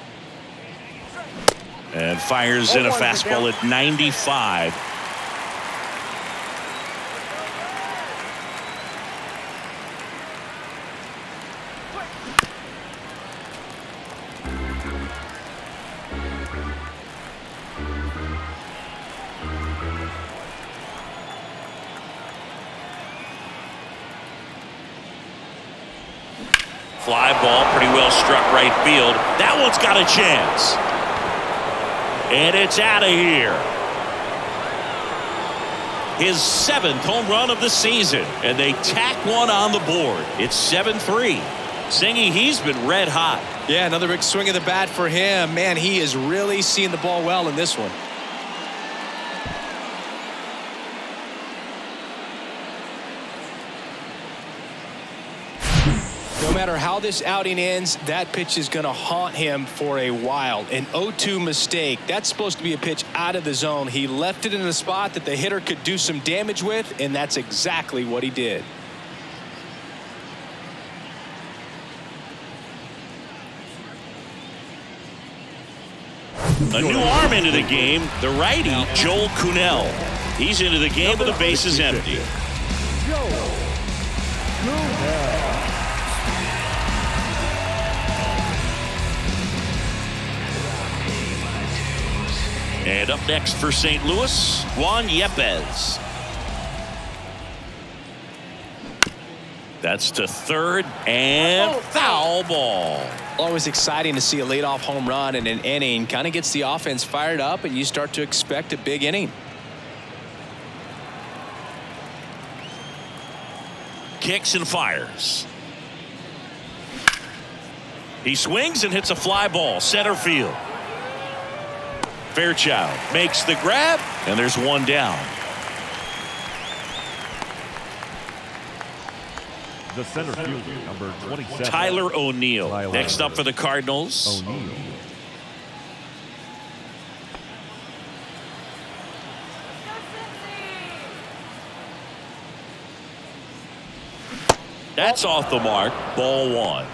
And fires in a fastball at 95. Fly ball, pretty well struck right field. That one's got a chance. And it's out of here. His 7th home run of the season. And they tack one on the board. It's 7-3. Singy, he's been red hot. Yeah, another big swing of the bat for him. Man, he is really seeing the ball well in this one. No matter how this outing ends, that pitch is going to haunt him for a while. An 0-2 mistake. That's supposed to be a pitch out of the zone. He left it in a spot that the hitter could do some damage with, and that's exactly what he did. A new arm into the game, the righty, Joel Kuhnel. He's into the game with the bases empty. And up next for St. Louis, Juan Yepez. That's to third and foul ball. Always exciting to see a leadoff home run in an inning. Kind of gets the offense fired up, and you start to expect a big inning. Kicks and fires. He swings and hits a fly ball, center field. Fairchild makes the grab, and there's one down. The center fielder, number 27. Tyler O'Neill. Next up for the Cardinals. O'Neill. That's off the mark. Ball one.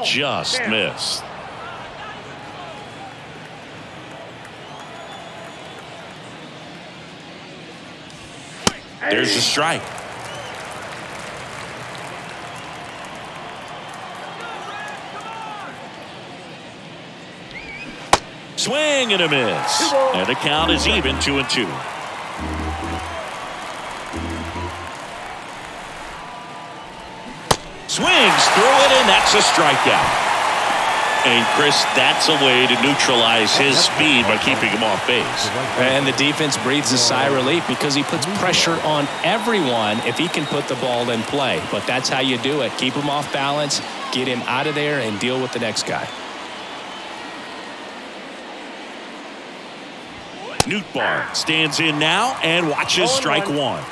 Just missed. There's a strike. Swing and a miss. And the count is even, 2-2. Swings through it, and that's a strikeout. And Chris, that's a way to neutralize his speed by keeping him off base. And the defense breathes a sigh of relief because he puts pressure on everyone if he can put the ball in play. But that's how you do it. Keep him off balance, get him out of there, and deal with the next guy. Nootbaar stands in now and watches strike one.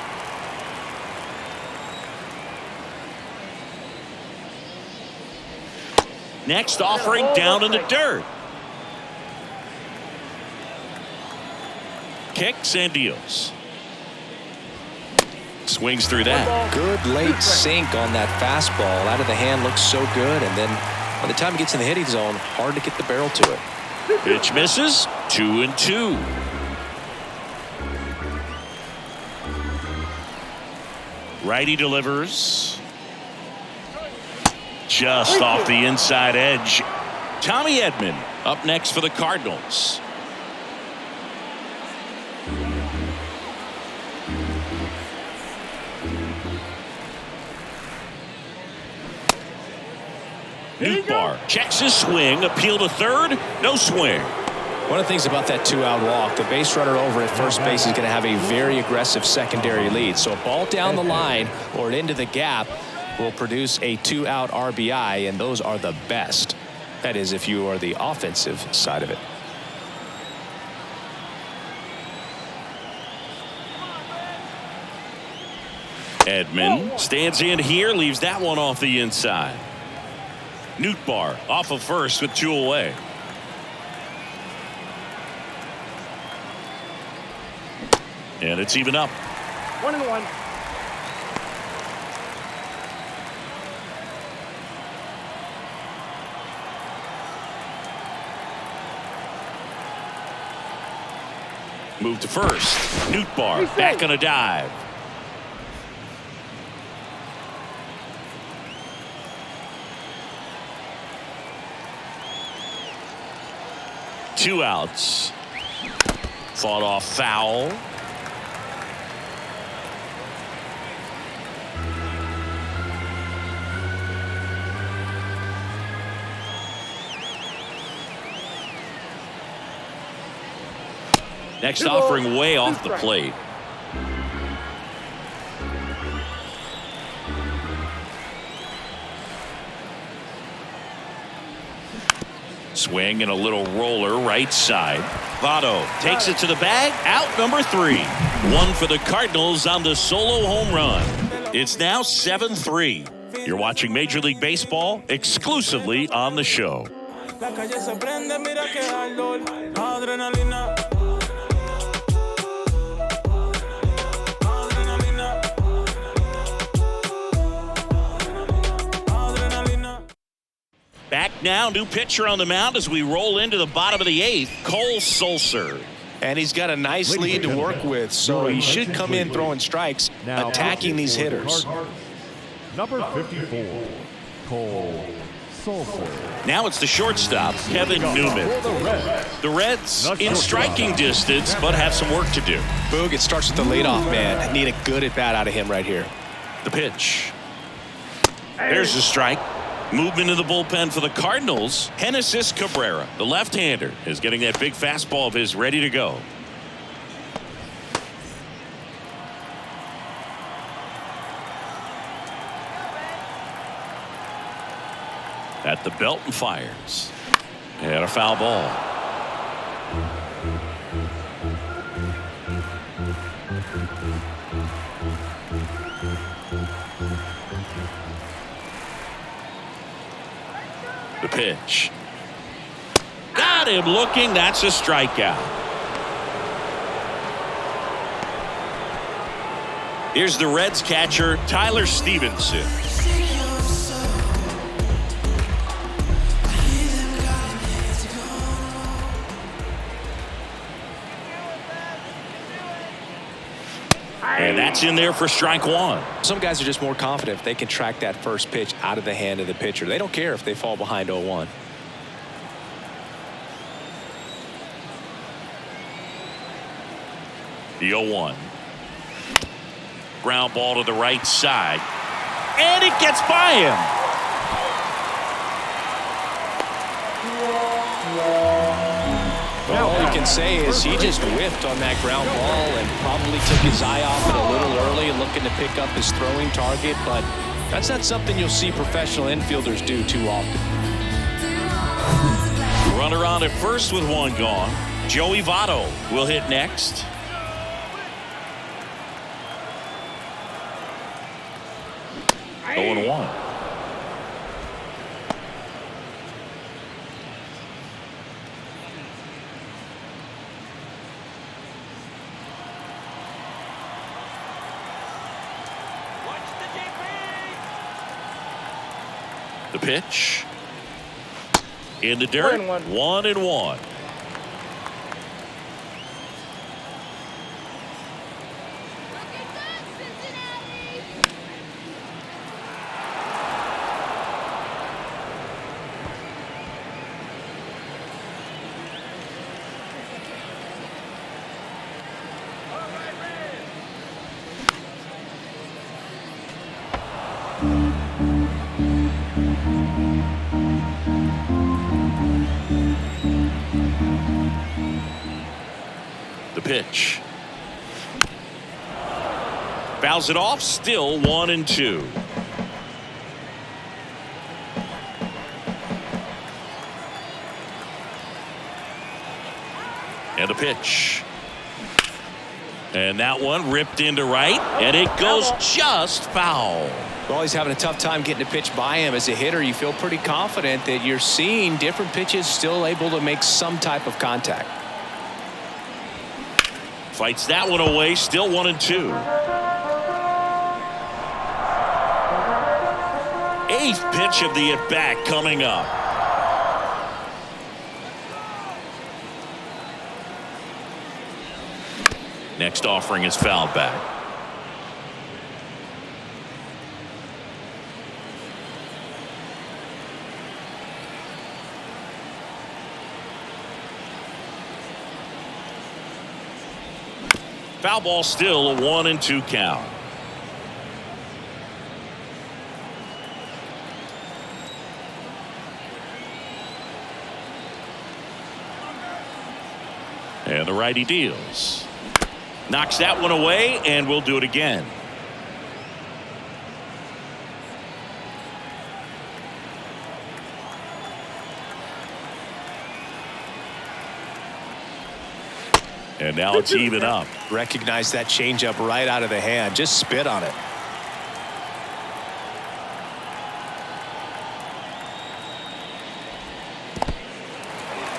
Next offering down in the dirt. Kicks and deals. Swings through that. Good late sink on that fastball. Out of the hand, looks so good. And then by the time he gets in the hitting zone, hard to get the barrel to it. Pitch misses. 2-2. Righty delivers. Just off the inside edge. Tommy Edman up next for the Cardinals. Nootbaar checks his swing. Appeal to third. No swing. One of the things about that two-out walk, the base runner over at first base is going to have a very aggressive secondary lead. So a ball down the line or into the gap will produce a two-out RBI, and those are the best. That is, if you are the offensive side of it. Edman stands in here, leaves that one off the inside. Nootbaar off of first with two away. And it's even up. 1-1. Move to first. Nootbaar back on a dive. 2 outs. Fought off foul. Next offering way off the plate. Swing and a little roller right side. Votto takes it to the bag. Out number 3. 1 for the Cardinals on the solo home run. It's now 7-3. You're watching Major League Baseball exclusively on the show. Back now, new pitcher on the mound as we roll into the bottom of the 8th, Cole Sulser. And he's got a nice lead to work with, so he should come in throwing strikes, attacking these hitters. Number 54, Cole Sulser. Now it's the shortstop, Kevin Newman. The Reds in striking distance, but have some work to do. Boog, it starts with the leadoff man. Need a good at-bat out of him right here. The pitch. There's the strike. Movement in the bullpen for the Cardinals. Genesis Cabrera, the left-hander, is getting that big fastball of his ready to go. At the belt and fires. And a foul ball. The pitch. Got him looking. That's a strikeout. Here's the Reds catcher, Tyler Stevenson. And that's in there for strike 1. Some guys are just more confident if they can track that first pitch out of the hand of the pitcher. They don't care if they fall behind 0-1. The 0-1. Ground ball to the right side. And it gets by him. Well, all you can say is he just whiffed on that ground ball and probably took his eye off it a little early, looking to pick up his throwing target, but that's not something you'll see professional infielders do too often. Runner on at first with 1 gone. Joey Votto will hit next. Going 1. The pitch. In the dirt. 1-1. The pitch. Fouls it off. Still 1-2. And the pitch. And that one ripped into right. And it goes just foul. Well, he's having a tough time getting a pitch by him. As a hitter, you feel pretty confident that you're seeing different pitches still able to make some type of contact. Fights that one away. Still 1-2. 8th pitch of the at-bat coming up. Next offering is fouled back. Foul ball, still a 1-2 count. And the righty deals. Knocks that one away, and we'll do it again. And now it's even up. Recognize that changeup right out of the hand. Just spit on it.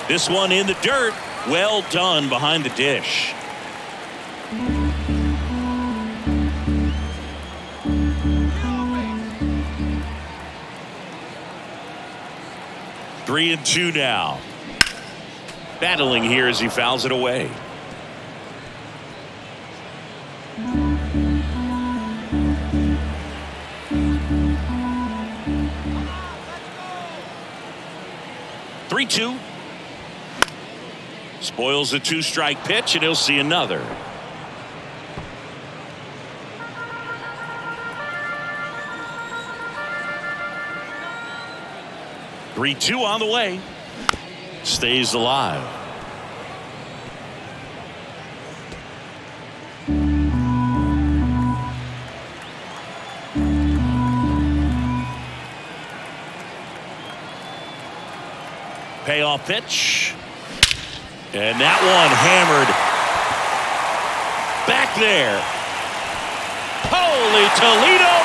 This one in the dirt. Well done behind the dish. Three and two now. Battling here as he fouls it away. Three-two. Spoils the two-strike pitch, and he'll see another. Three-two on the way. Stays alive. Payoff pitch. And that one hammered back there. Holy Toledo.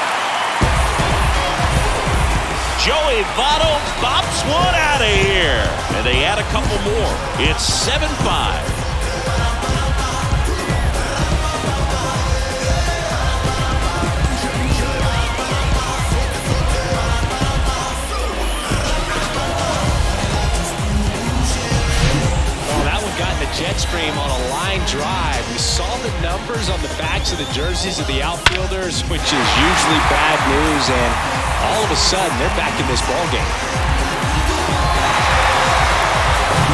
Joey Votto bops one out of here. And they add a couple more. It's 7-5. Jet stream on a line drive. We saw the numbers on the backs of the jerseys of the outfielders, which is usually bad news, and all of a sudden they're back in this ball game.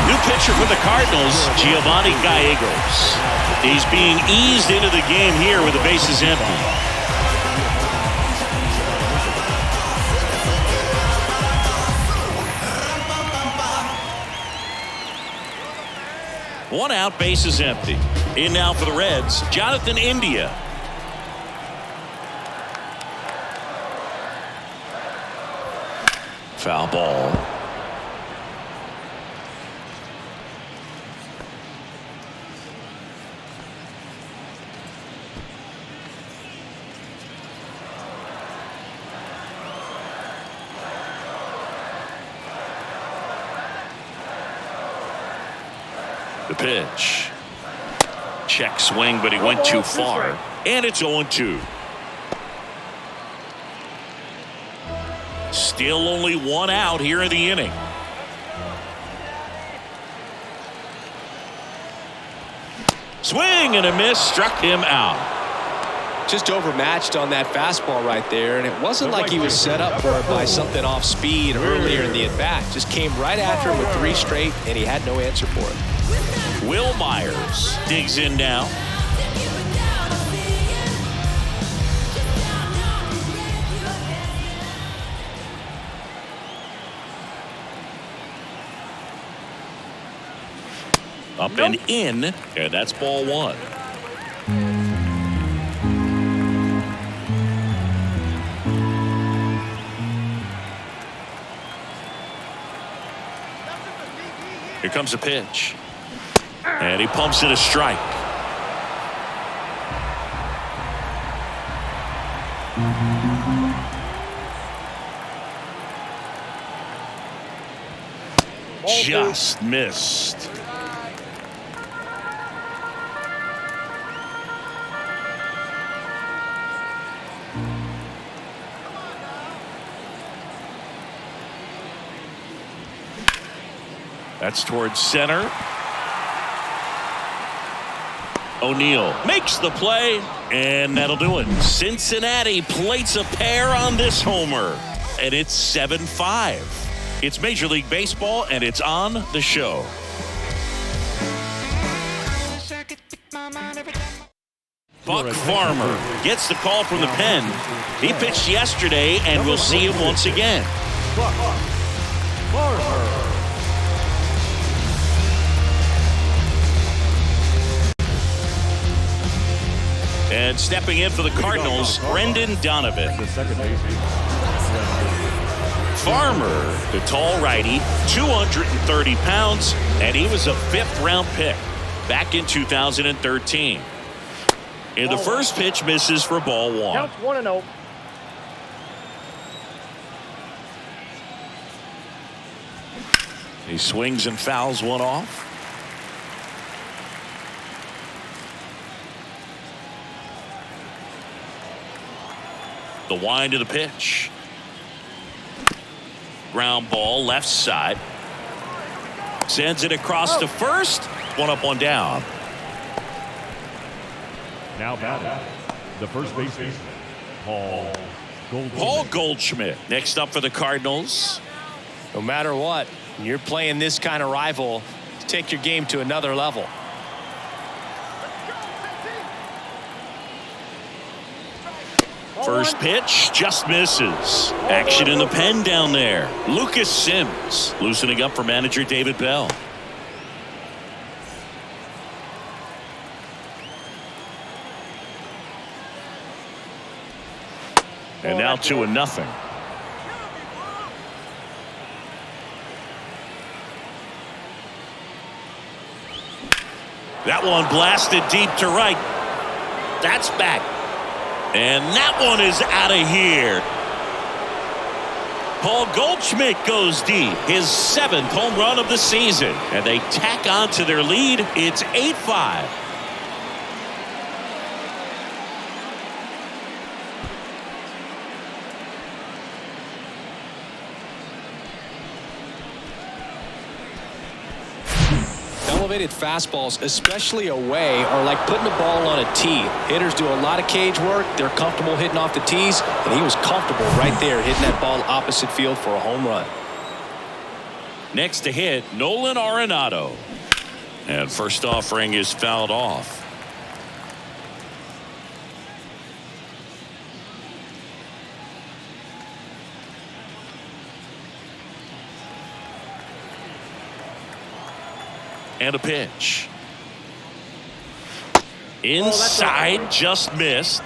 New pitcher for the Cardinals, Giovanni Gallegos. He's being eased into the game here with the bases empty. One out, bases empty. In now for the Reds, Jonathan India. Foul ball. The pitch. Check swing, but he went too far. And it's 0-2. Still only one out here in the inning. Swing and a miss, struck him out. Just overmatched on that fastball right there, and it wasn't like he was set up for it by something off speed earlier in the at-bat. Just came right after him with 3 straight, and he had no answer for it. Will Myers digs in now. Up and in, and that's ball 1. Here comes a pitch. And he pumps in a strike. Just missed. That's towards center. O'Neill makes the play, and that'll do it. Cincinnati plates a pair on this homer, and it's 7-5. It's Major League Baseball, and it's on the show. Buck Farmer gets the call from the pen. He pitched yesterday, and we'll see him once again. Buck Farmer. And stepping in for the Cardinals, Brendan Donovan. The second baseman. Farmer, the tall righty, 230 pounds, and he was a 5th-round pick back in 2013. And the first pitch misses for ball 1. Counts 1-0. He swings and fouls one off. The wind of the pitch. Ground ball left side. Sends it across to first. 1 up, 1 down. Now batting, the first baseman, Paul Goldschmidt. Next up for the Cardinals. No matter what, when you're playing this kind of rival, take your game to another level. First pitch just misses. Action in the pen down there. Lucas Sims loosening up for manager David Bell. And now 2-0. That one blasted deep to right. That's back. And that one is out of here. Paul Goldschmidt goes deep. His 7th home run of the season. And they tack on to their lead. It's 8-5. Elevated fastballs, especially away, are like putting the ball on a tee. Hitters do a lot of cage work. They're comfortable hitting off the tees, and he was comfortable right there hitting that ball opposite field for a home run. Next to hit, Nolan Arenado. And first offering is fouled off. And a pitch. Inside, just missed.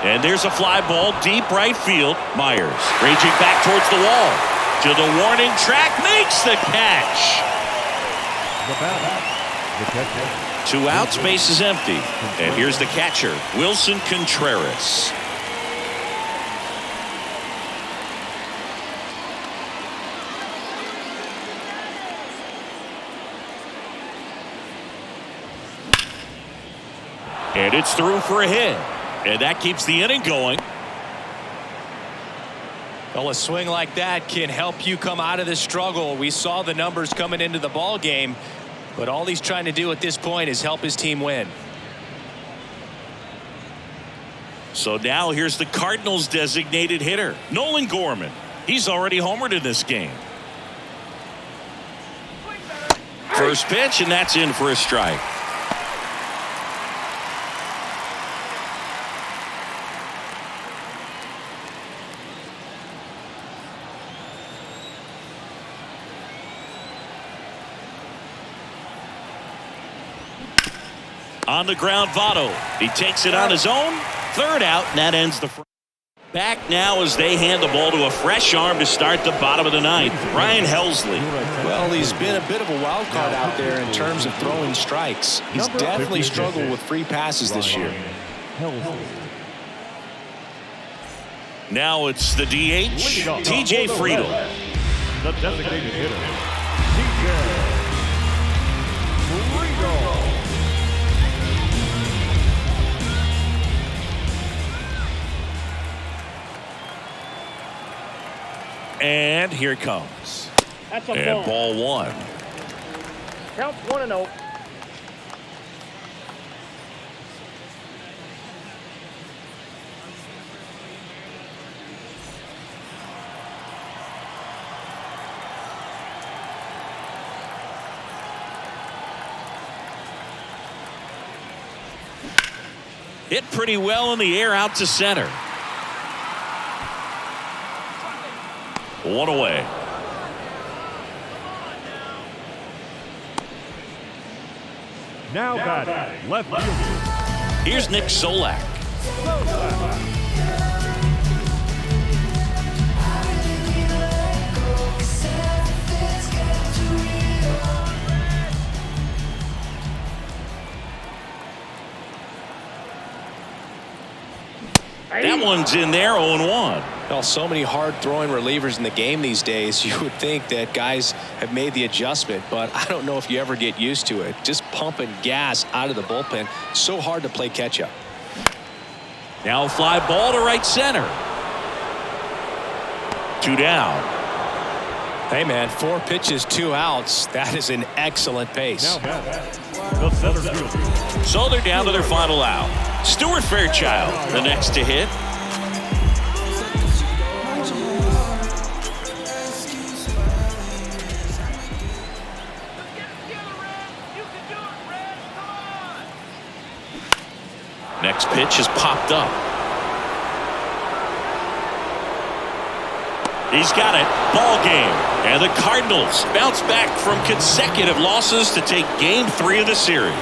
And there's a fly ball deep right field. Myers raging back towards the wall. To the warning track, makes the catch. The catcher. 2 outs, base is empty. And here's the catcher, Wilson Contreras. And it's through for a hit. And that keeps the inning going. Well, a swing like that can help you come out of this struggle. We saw the numbers coming into the ball game, but all he's trying to do at this point is help his team win. So now here's the Cardinals designated hitter, Nolan Gorman. He's already homered in this game. First pitch, and that's in for a strike. On the ground, Votto. He takes it on his own. 3rd out, and that ends the front. Back now as they hand the ball to a fresh arm to start the bottom of the 9th. Ryan Helsley. Well, he's been a bit of a wild card out there in terms of throwing strikes. He's definitely struggled with free passes this year. Now it's the DH, TJ Friedel. The designated hitter, TJ Friedel. And here it comes. That's a and ball 1. Counts 1-0. Hit pretty well in the air out to center. One away. Now batting, left fielder. Here's Nick Solak. That one's in there, 0-1. Well, so many hard-throwing relievers in the game these days, you would think that guys have made the adjustment, but I don't know if you ever get used to it. Just pumping gas out of the bullpen, so hard to play catch-up. Now a fly ball to right center. 2 down. Hey, man, 4 pitches, 2 outs. That is an excellent pace. Now batting, the center fielder. So they're down to their final out. Stuart Fairchild, the next to hit. Next pitch is popped up. He's got it. Ball game. And the Cardinals bounce back from consecutive losses to take game 3 of the series.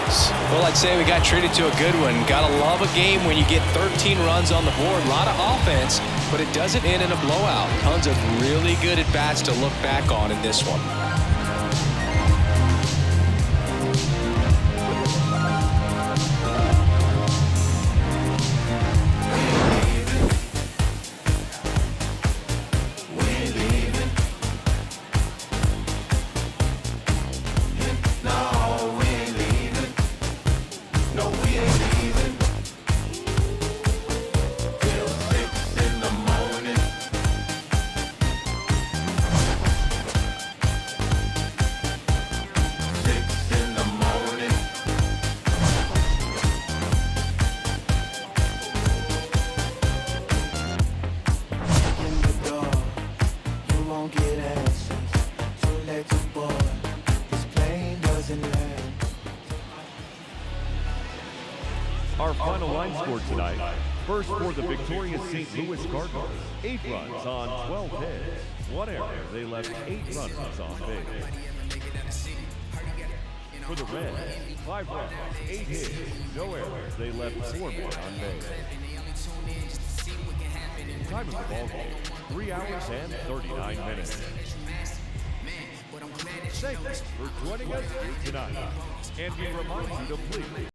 Well, I'd say we got treated to a good one. Gotta love a game when you get 13 runs on the board. A lot of offense, but it doesn't end in a blowout. Tons of really good at-bats to look back on in this one. Our final line score tonight. First for the victorious St. Louis Cardinals. 8 runs on 12 hits. 1 error. They left 8 runners on base. For the Reds, 5 runs, 8 hits, no errors. They left 4 men on base. Time of the ball game, 3 hours and 39 minutes. Thanks for joining us here tonight. And we remind you to please